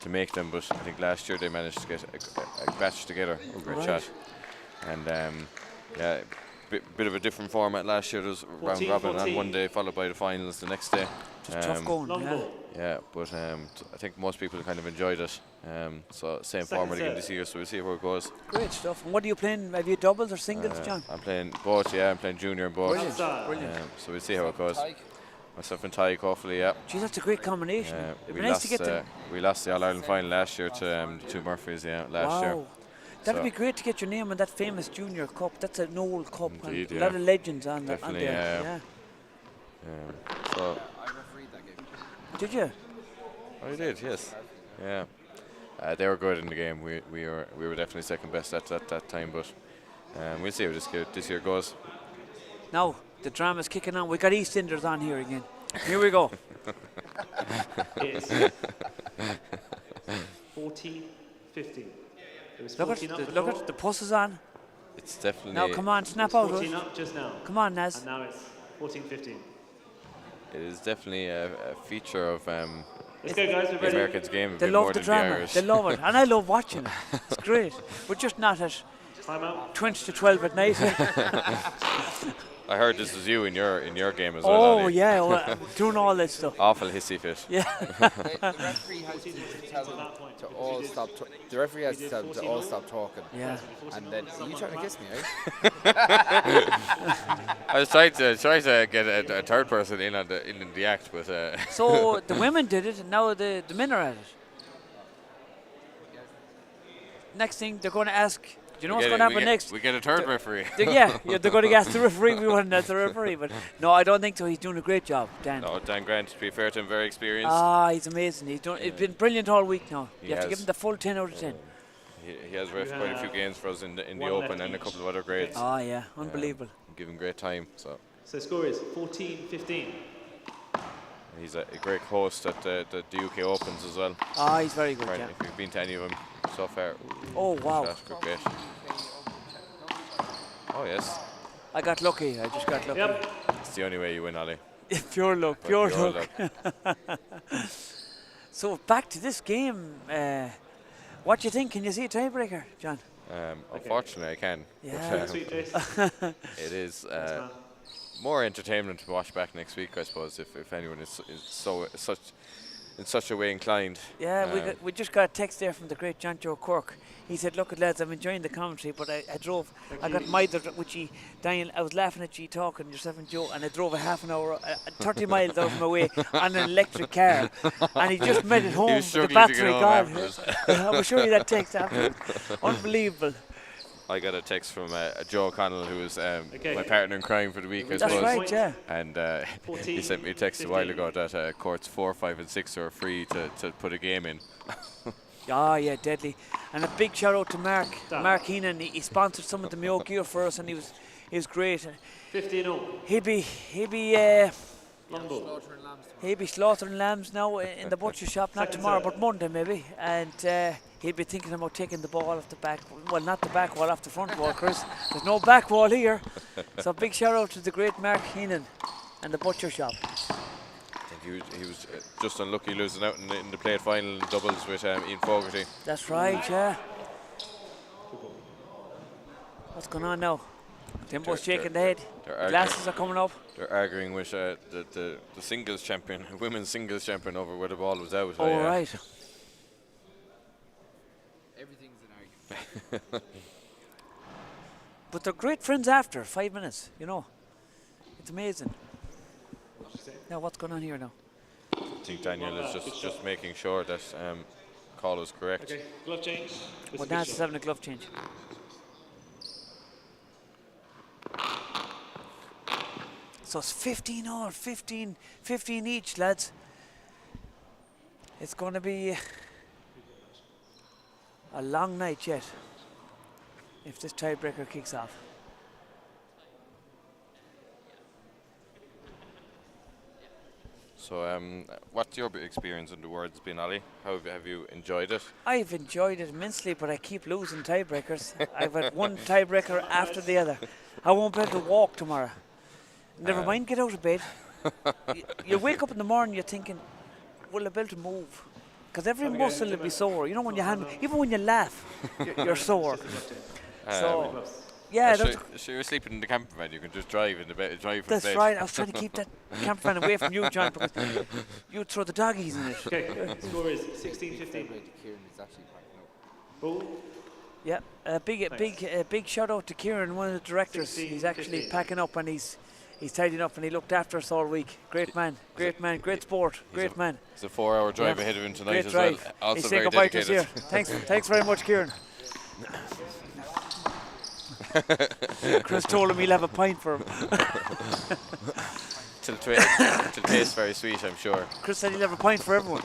make them, but I think last year they managed to get a batch together. Oh, great Right. shot. And yeah, bit of a different format last year. There was round 14, robin on 14. one day, followed by the finals the next day. Just tough going. Long Yeah. ball. Yeah, but I think most people kind of enjoyed it. So same Second format again set. this year, so we'll see where it goes. Great stuff. And what are you playing? Have you doubles or singles, John? I'm playing both, yeah, I'm playing junior and both. Brilliant. Outside. Brilliant. So we'll see how it goes. Myself and Tyke, hopefully, yeah. Gee, that's a great combination. It'd be nice to get them. We lost the All-Ireland final last year to the two Murphys, last year. Wow. That'd So- be great to get your name on that famous junior cup. That's an old cup. Indeed, and a lot yeah. of legends on Definitely, there. yeah. So I refereed that game. Did you? oh, you did, yes. Yeah. They were good in the game. We were definitely second best at that time, but we'll see how this year goes. Now, the drama's kicking on. We got EastEnders on here again. Here we go. It's 14-15. It was Look 14 up at before. the puss is on. It's definitely. Now come on, snap It's out. 14 Ruth. up just now. Come on, Naz. And now it's 14-15. It is definitely a feature of Let's go, guys. We're the ready. Americans' game. A They bit love more the than drama. Irish. They love it, and I love watching it. It's great. We're just not at Time out. 20 to 12 at night. I heard this was you in your game as well. Oh Ali. yeah, well, doing all that stuff. Awful hissy fit. Yeah. The referee has to tell them to all stop. The referee has to tell them to all stop talking. Yeah. And then, are you trying to kiss me, I was trying to get a third person in on the act, but So the women did it, and now the men are at it. Next thing they're going to ask. Do you know what's going to happen next? We get a third referee. Yeah, they're going to ask the referee. We want that's the referee, but no, I don't think so. He's doing a great job, Dan. No, Dan Grant, to be fair to him, very experienced. He's amazing. He's done. It's been brilliant all week now. He You have to give has. him the full 10 out of 10. He has ref quite a few games for us in the one Open left and a each. couple of other grades. Oh yeah, unbelievable. Give him great time. So So score is 14-15. he's a great host at the UK Opens as well. He's very good. Right, Yeah. if you've been to any of them so far. Oh wow. Shot, good bet. Oh yes, I got lucky. I just got lucky. Yep. it's the only way you win, Ali. Pure luck. But Pure pure luck. So back to this game. What do you think? Can you see a tiebreaker, John? Unfortunately, I can. Yeah. But, Sweet, Jace. it is man. more entertainment to watch back next week, I suppose, if anyone is in such a way inclined. Yeah, we just got a text there from the great John Joe Cork. He said, "Look, lads, I'm enjoying the commentary, but I got mithered with you, Daniel. I was laughing at you talking yourself and Joe, and I drove a half an hour, 30 miles out of my way on an electric car, and he just made it home. was The struggling to get battery home gone. afterwards. I will show you that text afterwards. Unbelievable. I got a text from Joe O'Connell, who was Okay. my partner in crime for the week, I That's suppose. right, yeah. And he sent me a text a while ago that courts 4, 5, and 6 are free to put a game in. Oh yeah, deadly. And a big shout out to Mark Heenan. He sponsored some of the Mayo gear for us, and he was great. 15-0. He'll be slaughtering lambs now in the butcher shop, not tomorrow, but Monday maybe. And he'll be thinking about taking the ball off the back, well, not the back wall, off the front wall, Chris. There's no back wall here. So big shout out to the great Mark Heenan and the butcher shop. I think he was just unlucky losing out in the plate final in doubles with Ian Fogarty. That's right, yeah. What's going on now? Timbo's shaking the head. They're Glasses are coming up. They're arguing with the singles champion, women's singles champion, over where the ball was out. All right. Everything's an argument. But they're great friends after 5 minutes, you know. It's amazing. Now, what's going on here now? I think Daniel is just making sure that call was correct. Okay, glove change. Well, Nance is having a glove change. So it's 15 all, 15 each, lads. It's going to be a long night yet if this tiebreaker kicks off. So, what's your experience in the words been, Ali? How have you enjoyed it? I've enjoyed it immensely, but I keep losing tiebreakers. I've had one tiebreaker after the other. I won't be able to walk tomorrow. Never mind get out of bed. You wake up in the morning, you're thinking, will I be able to move? Because every muscle will be sore. You know, when you even when you laugh, you're sore. So, yeah, So you're sleeping in the camper van. You can just drive in the bed. Drive from that's bed. right. I was trying to keep that camper van away from you, John, because you'd throw the doggies in it. Okay, score is 16-15. Kieran is actually packing up. Ball. Yeah, a big shout out to Kieran, one of the directors. He's actually 16-15. packing up and he's tidying up and he looked after us all week. Great man, great sport, great man. It's a 4-hour drive Yeah. ahead of him tonight Great as drive. well. Also He's very saying goodbye to us dedicated. here. Thanks very much, Kieran. Chris told him he'll have a pint for him. Till tastes very sweet, I'm sure. Chris said he'll have a pint for everyone.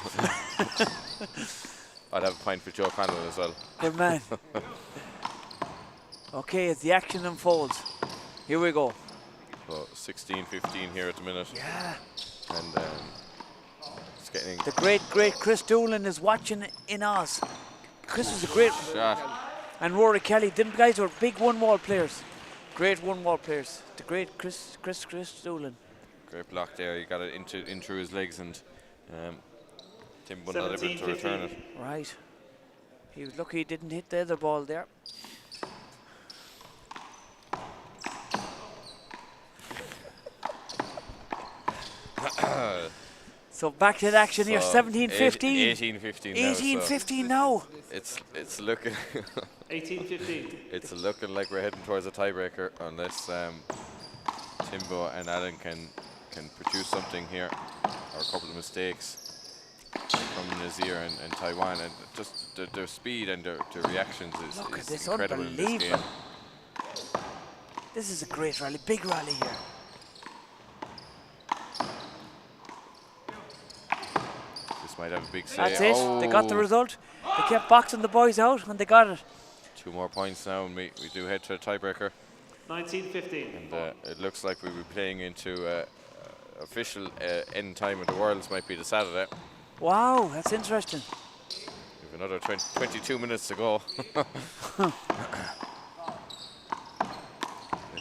I'd have a pint for Joe Connell as well. Good man. Okay, as the action unfolds, here we go. So 16-15 here at the minute. Yeah. And getting The great Chris Doolan is watching in Oz. Chris was a great... shot. And Rory Kelly, them guys were big one-wall players. Great one-wall players. The great Chris Doolan. Great block there. He got it in through his legs, and Timbo not able to return it. Right. He was lucky he didn't hit the other ball there. So back to the action here, 17-15. 18-15 now. 18-15 now. It's looking 18-15. it's looking like we're heading towards a tiebreaker unless Timbo and Allan can produce something here, or a couple of mistakes from Nazir and Tywan, and just their speed and their reactions is incredible in this game. This is a great rally, big rally here. This might have a big say. That's it. They got the result. They kept boxing the boys out and they got it. 2 more points now, and we do head to a tiebreaker. 19-15. And it looks like we'll be playing into official end time of the Worlds. Might be the Saturday. Wow, that's interesting. We've another 22 minutes to go. We'll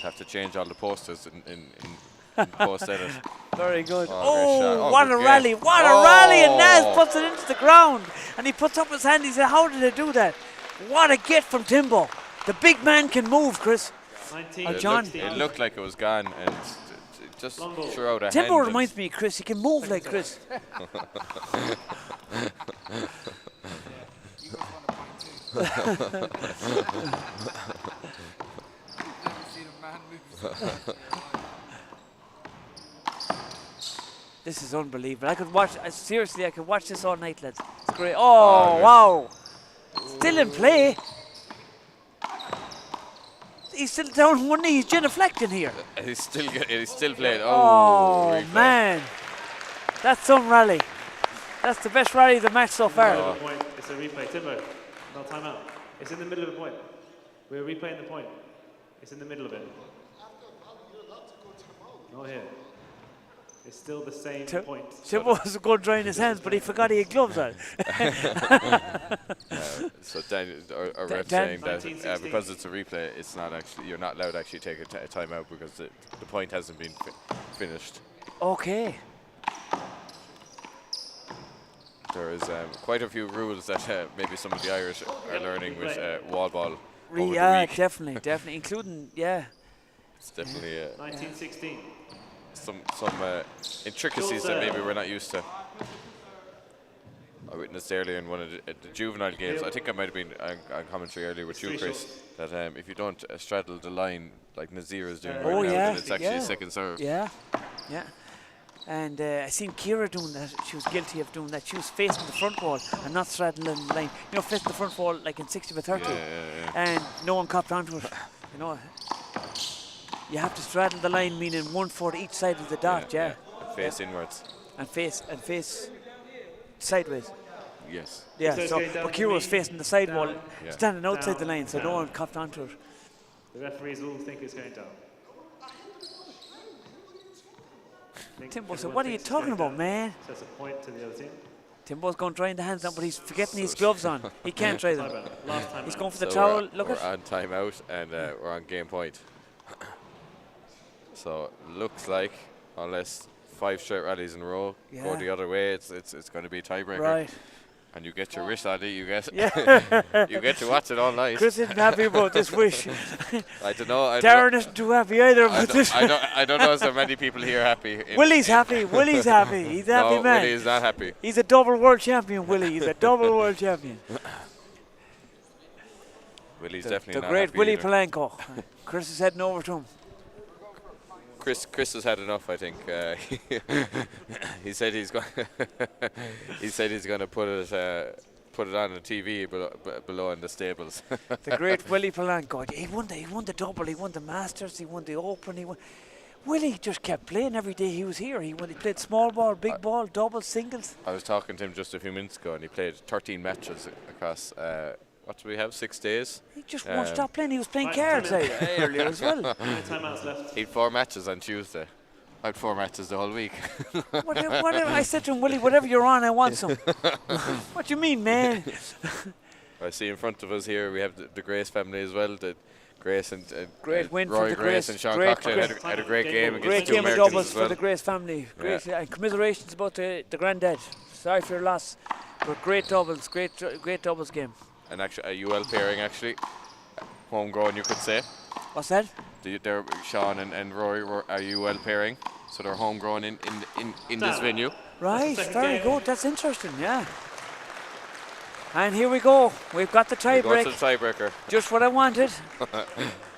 have to change all the posters in post edit. Very good. Oh, what a rally. What a rally. And Naz puts it into the ground. And he puts up his hand. He said, how did they do that? What a get from Timbo. The big man can move, Chris. 19, John. It looked like it was gone, and just threw out a Timbo hand. reminds me of Chris. He can move like Chris. This is unbelievable. I could watch, seriously, I could watch this all night, lads. It's great. Oh, wow. Still in play. He's still down one knee. He's genuflecting here. He's still playing. Oh, replay. man. That's some rally. That's the best rally of the match so far. It's a replay. Timbo, no timeout. It's in the middle of the point. We're replaying the point. It's in the middle of it. Not here. It's still the same point. Timbo was going to drain his hands, but he forgot he had gloves on. So Dan, our ref saying that because it's a replay, it's not actually, you're not allowed to actually take a timeout because the point hasn't been finished. Okay. There is quite a few rules that maybe some of the Irish are learning with wall ball. Yeah, definitely, including, yeah. It's definitely 19-16. some intricacies that maybe we're not used to. I witnessed earlier in one of the juvenile games, I think I might have been on commentary earlier with you, Chris, that if you don't straddle the line like Nazir is doing right now, then it's actually a second serve. Yeah. And I seen Kira doing that. She was guilty of doing that. She was facing the front wall and not straddling the line. You know, facing the front wall like in 60 by 30. And no one copped onto it. You know, you have to straddle the line, meaning 1 foot each side of the dot, And face inwards. And face sideways. Yes. Yeah, so but Kira was facing the side wall, standing outside the line, so no one copped onto it. The referees will think it's going down. Timbo said, what are you talking about, man? So it's a point to the other team. Timbo's going to dry the hands down, but he's forgetting his gloves on. He can't dry them. He's going for the So towel. we're on timeout and we're on game point. So looks like, unless 5 straight rallies in a row go the other way, it's going to be a tiebreaker. Right. And you get your wish, Andy. You get you get to watch it all night. Chris isn't happy about this wish. I don't know. Darren isn't too happy either about this. I don't know if there are many people here happy. Willie's happy. Willie's happy. He's a happy man. Willie is not happy. He's a double world champion, Willie. He's a double world champion. Willie's definitely not happy. The great Willie either. Polanco. Chris is heading over to him. Chris has had enough, I think. He said he's going. He said he's going to put it on the TV below in the stables. The great Willie Polanco. He won the double. He won the Masters. He won the Open. Willie just kept playing every day he was here. He played small ball, big ball, doubles, singles. I was talking to him just a few minutes ago, and he played 13 matches across. What do we have? 6 days. He just won't stop playing. He was playing cards earlier as well. How many timeouts left? He had 4 matches on Tuesday. I'd 4 matches the whole week. Whatever. I said to him, Willie, whatever you're on, I want some. What do you mean, man? I see in front of us here we have the Grace family as well. The Grace and Great win for Roy the Grace Grace. and Sean Great Cocktail had a great game against Great two game of Americans doubles as well. for the Grace family. Great, Yeah. and commiserations about the granddad. Sorry for your loss, but great doubles, great doubles game. And actually, a UL pairing actually, homegrown you could say. What's that? They're Sean and Roy are UL pairing, so they're homegrown in this venue. Right, second very game. good. That's interesting. Yeah. And here we go. We've got the We go tiebreak. to the tiebreaker. Just what I wanted.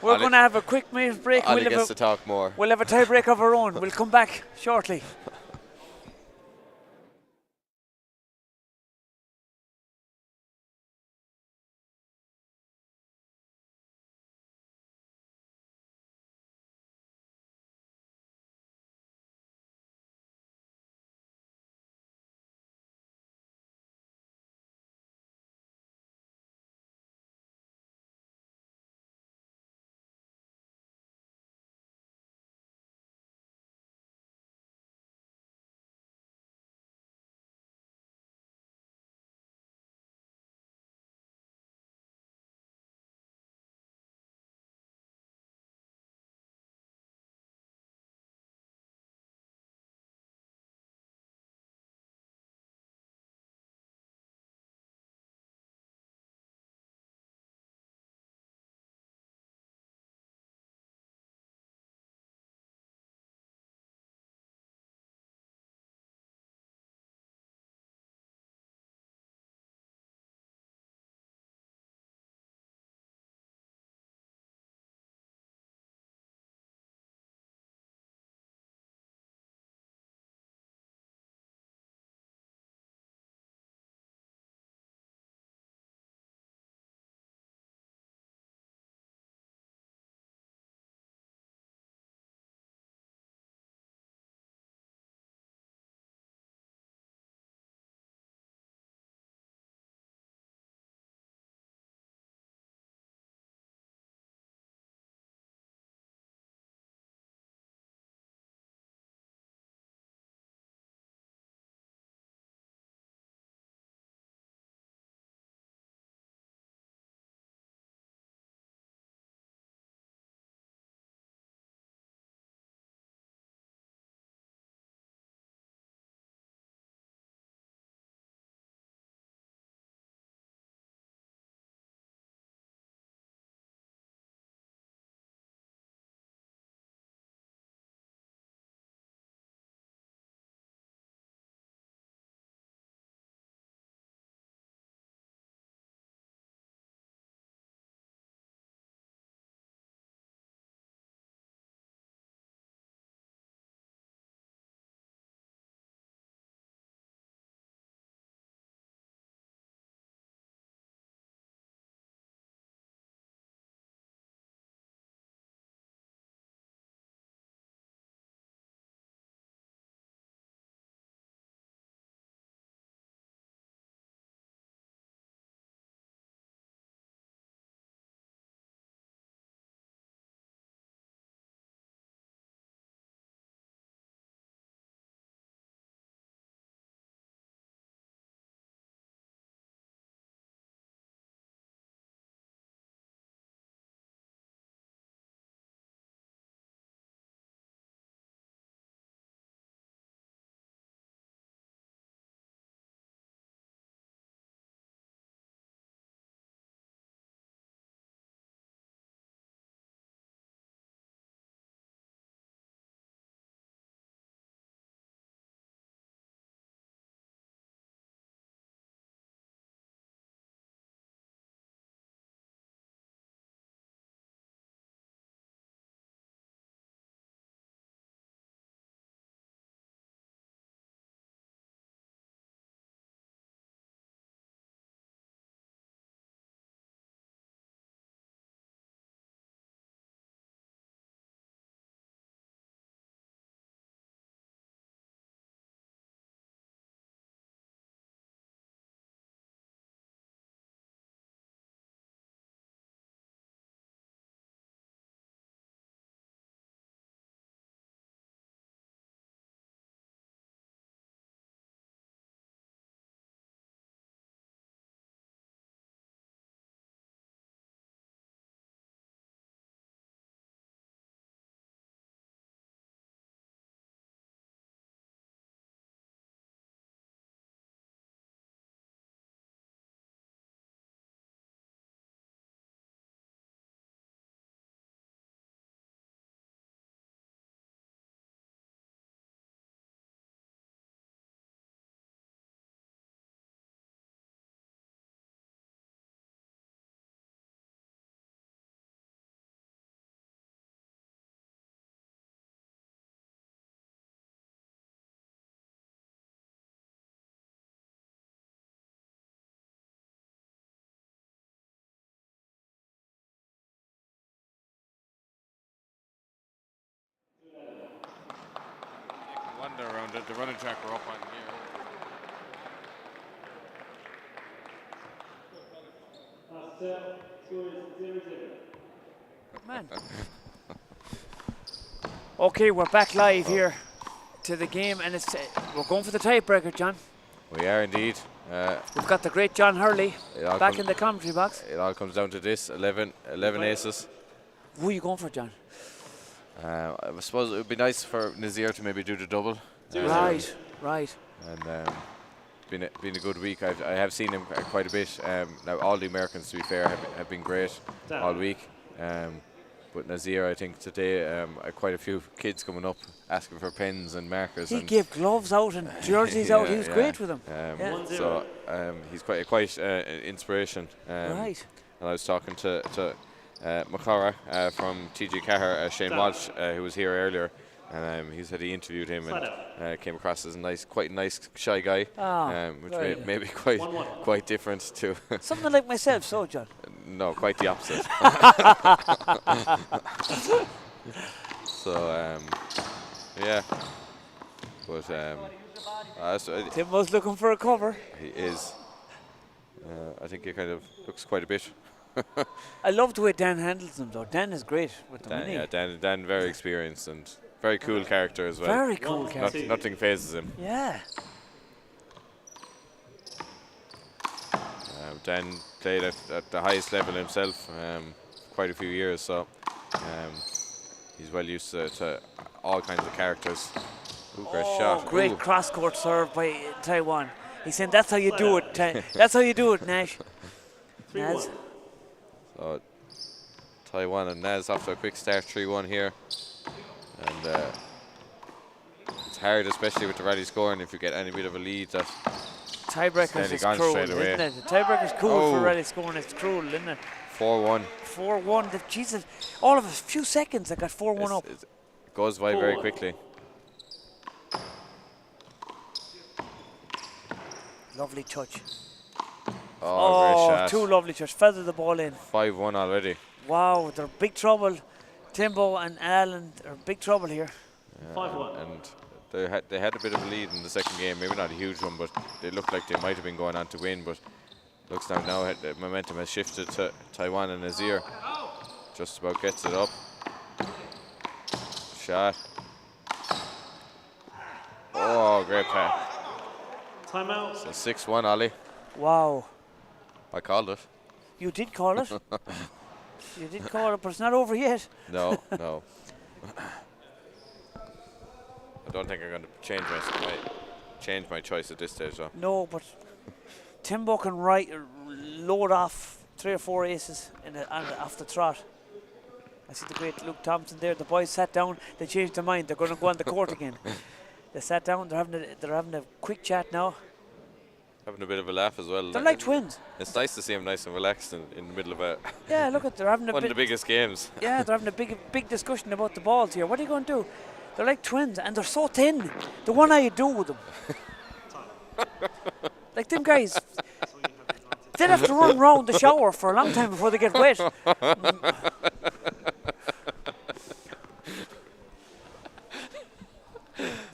We're Ali- going to have a quick minute break. Ali gets to talk more. We'll have a tiebreak of our own. We'll come back shortly. ladder around the running track we're up on here. Man. Okay, we're back live here to the game, and it's we're going for the tiebreaker, John. We are indeed. We've got the great John Hurley It back in the commentary box. It all comes down to this: 11 aces. Who are you going for, John? I suppose it would be nice for Nazir to maybe do the double. Right. And been a good week. I have seen him quite a bit. Now all the Americans, to be fair, have been great all week. But Nazir, I think today, quite a few kids coming up asking for pens and markers. He gave gloves out and jerseys out. He was great with them. So he's quite inspiration. Right. And I was talking to Macora from TG Cahir, Shane Walsh, who was here earlier, and he said he interviewed him and came across as quite a nice, shy guy, which may be quite different to something like myself, so John. No, quite the opposite. So yeah, but Timbo's looking for a cover. He is. I think he kind of looks quite a bit. I love the way Dan handles them, though. Dan is great with them. Dan, very experienced and very cool character as well. Very cool character. Nothing phases him. Yeah. Dan played at the highest level himself quite a few years, so he's well used to all kinds of characters. Ooh, great shot. Great cross-court serve by Tywan. He's saying that's how you do it. That's how you do it, Nash. Naz. So Tywan and Naz off to a quick start, 3-1 here. And it's hard, especially with the rally scoring, if you get any bit of a lead. That tiebreakers is cruel, isn't it? The tiebreaker's cool for rally scoring. It's cruel, isn't it? 4-1. 4-1. Jesus, all of a few seconds, I got 4-1 up. It goes by very quickly. Lovely touch. Oh, great shot. Two lovely shots. Feather the ball in. 5-1 already. Wow, they're big trouble. Timbo and Allan are big trouble here. 5-1. And they had a bit of a lead in the second game. Maybe not a huge one, but they looked like they might have been going on to win. But looks now the momentum has shifted to Tywan and Nazir. Just about gets it up. Shot. Oh, great pass. Timeout. So 6-1, Ollie. Wow. I called it. You did call it. You did call it, but it's not over yet. No. I don't think I'm going to change my choice at this stage, though. No, but Timbo can load off 3 or 4 aces off the trot. I see the great Luke Thompson there. The boys sat down. They changed their mind. They're going to go on the court again. They sat down. They're having a quick chat now. Having a bit of a laugh as well. They're like twins. It's nice to see them nice and relaxed in the middle of a yeah, look at they're having one of the biggest games. Yeah, they're having a big discussion about the balls here. What are you going to do? They're like twins, and they're so thin. The one eye you do with them. Like them guys, they'll have to run round the shower for a long time before they get wet.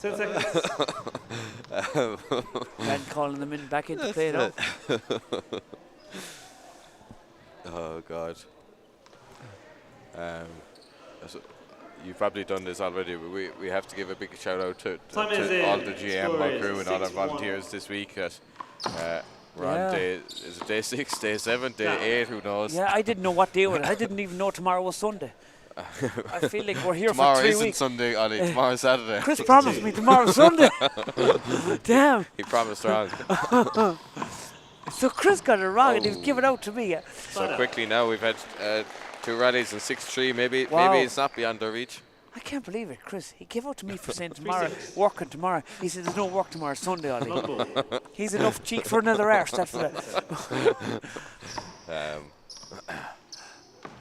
10 seconds. And calling them in back into play now. Oh God. So you've probably done this already, but we have to give a big shout out to all the GM crew and all our volunteers this week. We're on is it day 6, day 7, day 8, who knows? Yeah, I didn't know what day it was. I didn't even know tomorrow was Sunday. I feel like we're here tomorrow for 3 weeks. Tomorrow isn't Sunday, Ollie. Tomorrow's Saturday. Chris promised me tomorrow's Sunday. Damn. He promised wrong. So Chris got it wrong and he was giving it out to me. So quickly now we've had 2 rallies and 6-3. Maybe it's not beyond our reach. I can't believe it, Chris. He gave out to me for saying tomorrow, working tomorrow. He said there's no work tomorrow, Sunday, Ollie. He's enough cheek for another arse after that. Yeah,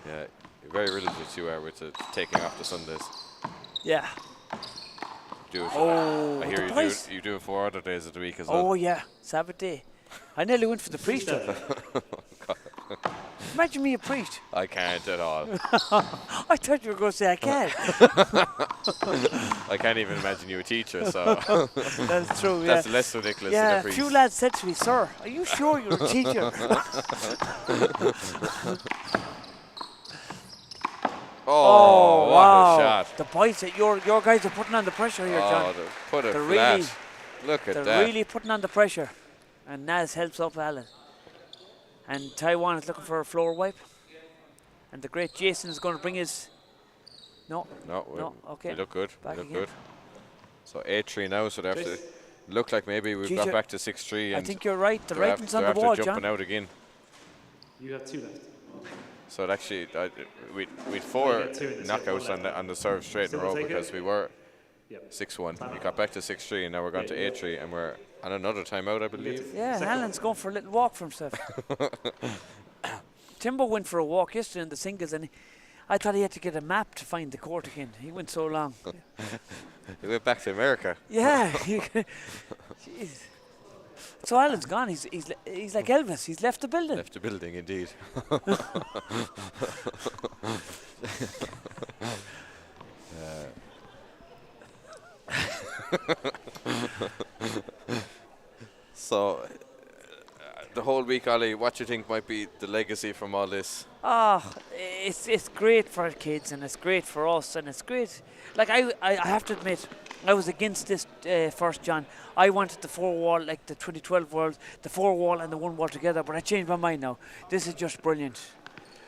you're very religious you are with taking off the Sundays. Yeah. Do it. Oh, I hear you do it 4 other days of the week as well. Oh yeah, Sabbath day. I nearly went for the priesthood. Imagine me a priest. I can't at all. I thought you were going to say I can. I can't even imagine you a teacher, so That's true, that's less ridiculous than Yeah, a a priest. few lads said to me, sir, are you sure you're a teacher? Oh, what wow. a shot. The boys that your guys are putting on the pressure here, John. They put it They're flat. really- Look at They're that. really putting on the pressure. And Naz helps up Allan. And Tywan is looking for a floor wipe. And the great Jason is going to bring his... No, okay. We look good. Back We look again. good. So 8-3 now, so they have to look like maybe we've got back to 6-3. I think you're right. The writing's on the they're wall, after jumping John. out again. You have 2 left. So it actually, we'd 4 get 2 in this knockouts one on the serve straight in a Still row take because it? we were Yep. 6-1. We got back to 6-3 and now we're going to 8-3 and we're on another timeout, I believe. Yeah, Second Allan's going for a little walk for himself. Timbo went for a walk yesterday in the singles and I thought he had to get a map to find the court again. He went so long. He went back to America. Yeah. Jeez. So Allan's gone. He's like Elvis. He's left the building. Left the building, indeed. So, the whole week, Ollie, what do you think might be the legacy from all this? It's great for kids and it's great for us and it's great. Like I have to admit, I was against this first, John. I wanted the 4-wall, like the 2012 Worlds, the 4-wall and the 1-wall together, but I changed my mind now. This is just brilliant.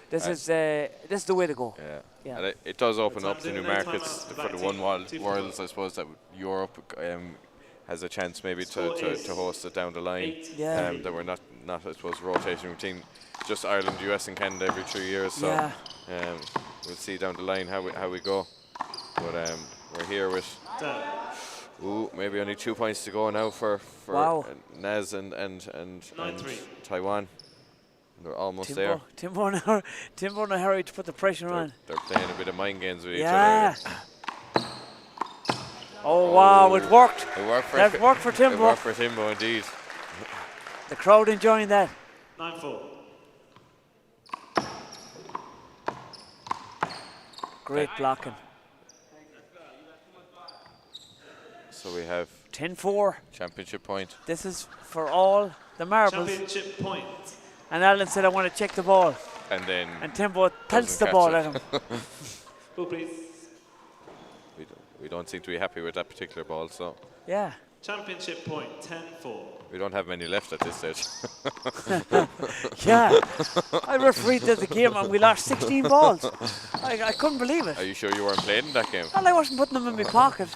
This is the way to go. Yeah. And it does open up to new markets for the 1-wall Worlds, I suppose, that Europe has a chance maybe to host it down the line. Yeah. That we're not I suppose rotating routine, just Ireland, US and Canada every 3 years. So we'll see down the line how we go. But we're here with maybe only 2 points to go now for Naz and Tywan. They're almost there. Timbo in a hurry to put the pressure on. They're playing a bit of mind games with each other. Oh wow, it worked. That worked for Timbo. It worked for Timbo, indeed. The crowd enjoying that. 9-4. Great blocking. So we have 10-4. championship point. This is for all the marbles. Championship point. And Allan said, I want to check the ball. And Timbo pelts the ball at him. Ball, please. We don't seem to be happy with that particular ball, so. Yeah. Championship point, 10-4. We don't have many left at this stage. Yeah. I refereed the game and we lost 16 balls. I couldn't believe it. Are you sure you weren't playing in that game? Well, I wasn't putting them in my pocket.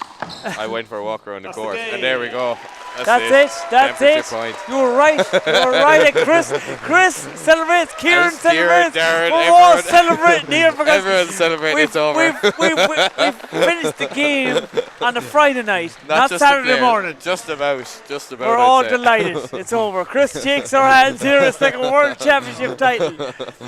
I went for a walk around the That's court, the and there we go. That's it. That's it. Point. You were right. You were right. And Chris celebrates. Kieran celebrates. Darren, we're all celebrating here because everyone's celebrating. It's over. We've finished the game on a Friday night, not just Saturday morning. Just about. We're all delighted. It's over. Chris shakes our hands here. It's like a world championship title.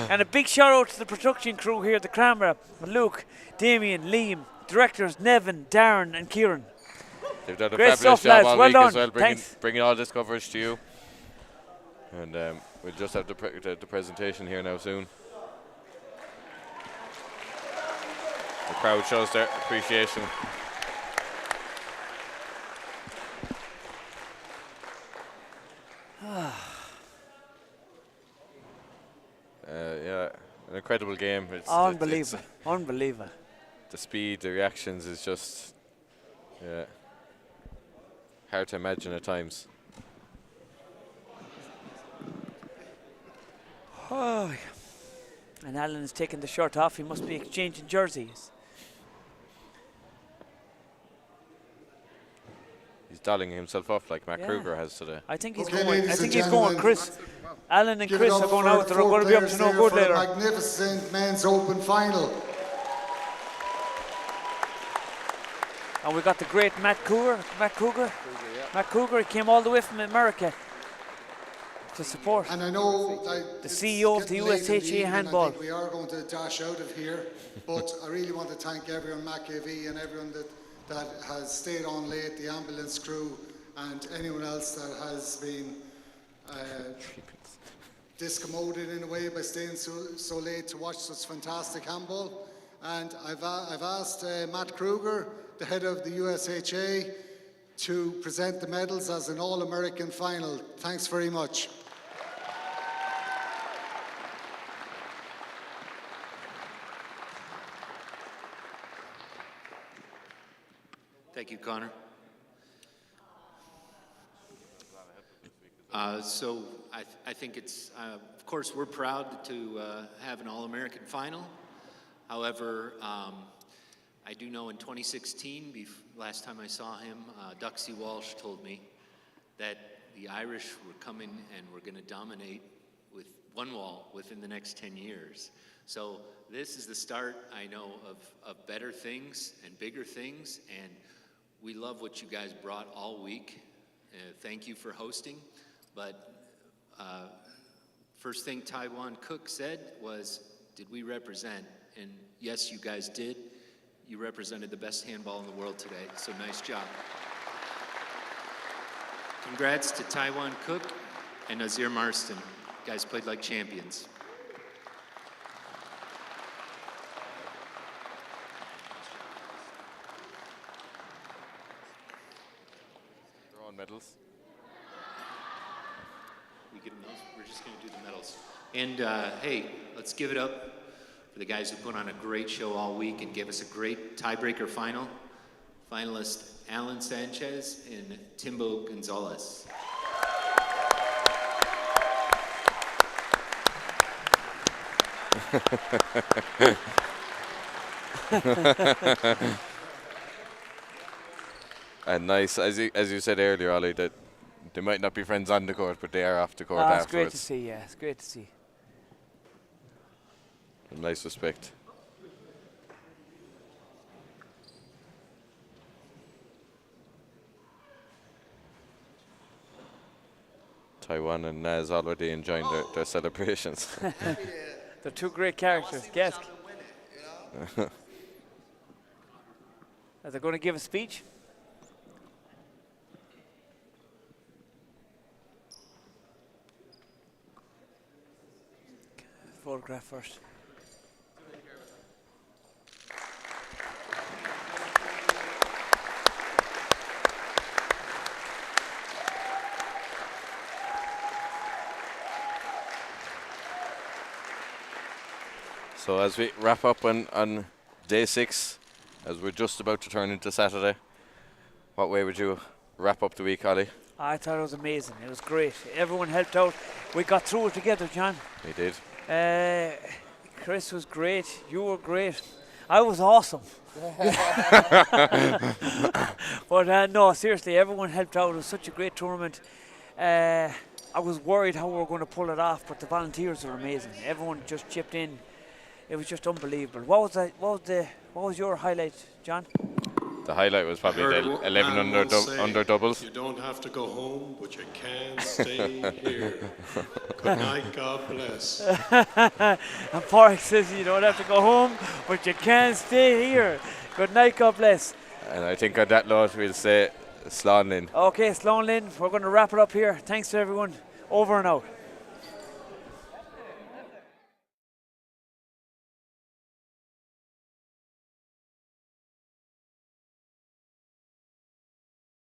And a big shout out to the production crew here, the camera, Luke, Damien, Liam, directors Nevin, Darren, and Kieran. They've done a Great fabulous stuff, job lads. all Well week done. as well, Thanks. bringing all this coverage to you. And we'll just have the presentation here now soon. The crowd shows their appreciation. Yeah, an incredible game. Unbelievable. Unbelievable. The speed, the reactions is just hard to imagine at times. Oh, and Allan is taking the shirt off. He must be exchanging jerseys. He's dolling himself up like Matt Kruger has today. I think he's Okay, going. I ladies think and he's gentlemen, going. Chris, Allan and Give Chris it up are going for out. the They're four going to be up to players no there good for the later. magnificent men's open final. And we got the great Matt Cougar. Matt Cougar, he came all the way from America to support. And I know The CEO of the USHA handball. I think we are going to dash out of here, but I really want to thank everyone, Matt KV, and everyone that has stayed on late, the ambulance crew, and anyone else that has been discommoded in a way by staying so late to watch such fantastic handball. And I've asked Matt Kruger, the head of the USHA, to present the medals as an All-American final. Thanks very much. Thank you, Connor. So I think it's, of course, we're proud to have an All-American final. However, I do know in 2016, last time I saw him, Duxie Walsh told me that the Irish were coming and were going to dominate with one wall within the next 10 years. So this is the start, I know, of better things and bigger things, and we love what you guys brought all week. Thank you for hosting. But first thing Tywan Cooke said was, did we represent? And yes, you guys did. You represented the best handball in the world today, so nice job. Congrats to Tywan Cooke and Nazir Marston. You guys played like champions. They're on medals. We give them those? We're just going to do the medals. And hey, let's give it up for the guys who put on a great show all week and gave us a great tiebreaker final. Finalist Allan Sanchez and Timbo Gonzalez. And nice, as you said earlier, Ollie, that they might not be friends on the court, but they are off the court It's afterwards. great to see, yeah. It's great to see. Nice respect. Tywan and Naz already enjoying their celebrations. They're two great characters. Guess. Are they going to give a speech? Photograph first. So as we wrap up on day 6, as we're just about to turn into Saturday, what way would you wrap up the week, Ollie? I thought it was amazing. It was great. Everyone helped out. We got through it together, John. We did. Chris was great. You were great. I was awesome. But no, seriously, everyone helped out. It was such a great tournament. I was worried how we were going to pull it off, but the volunteers were amazing. Everyone just chipped in. It was just unbelievable. What was your highlight, John? The highlight was probably the 11 under doubles. You don't have to go home, but you can stay here. Good night, God bless. And Park says you don't have to go home, but you can stay here. Good night, God bless. And I think on that note we'll say Slán Linn. Okay, Slán Linn, we're going to wrap it up here. Thanks to everyone. Over and out.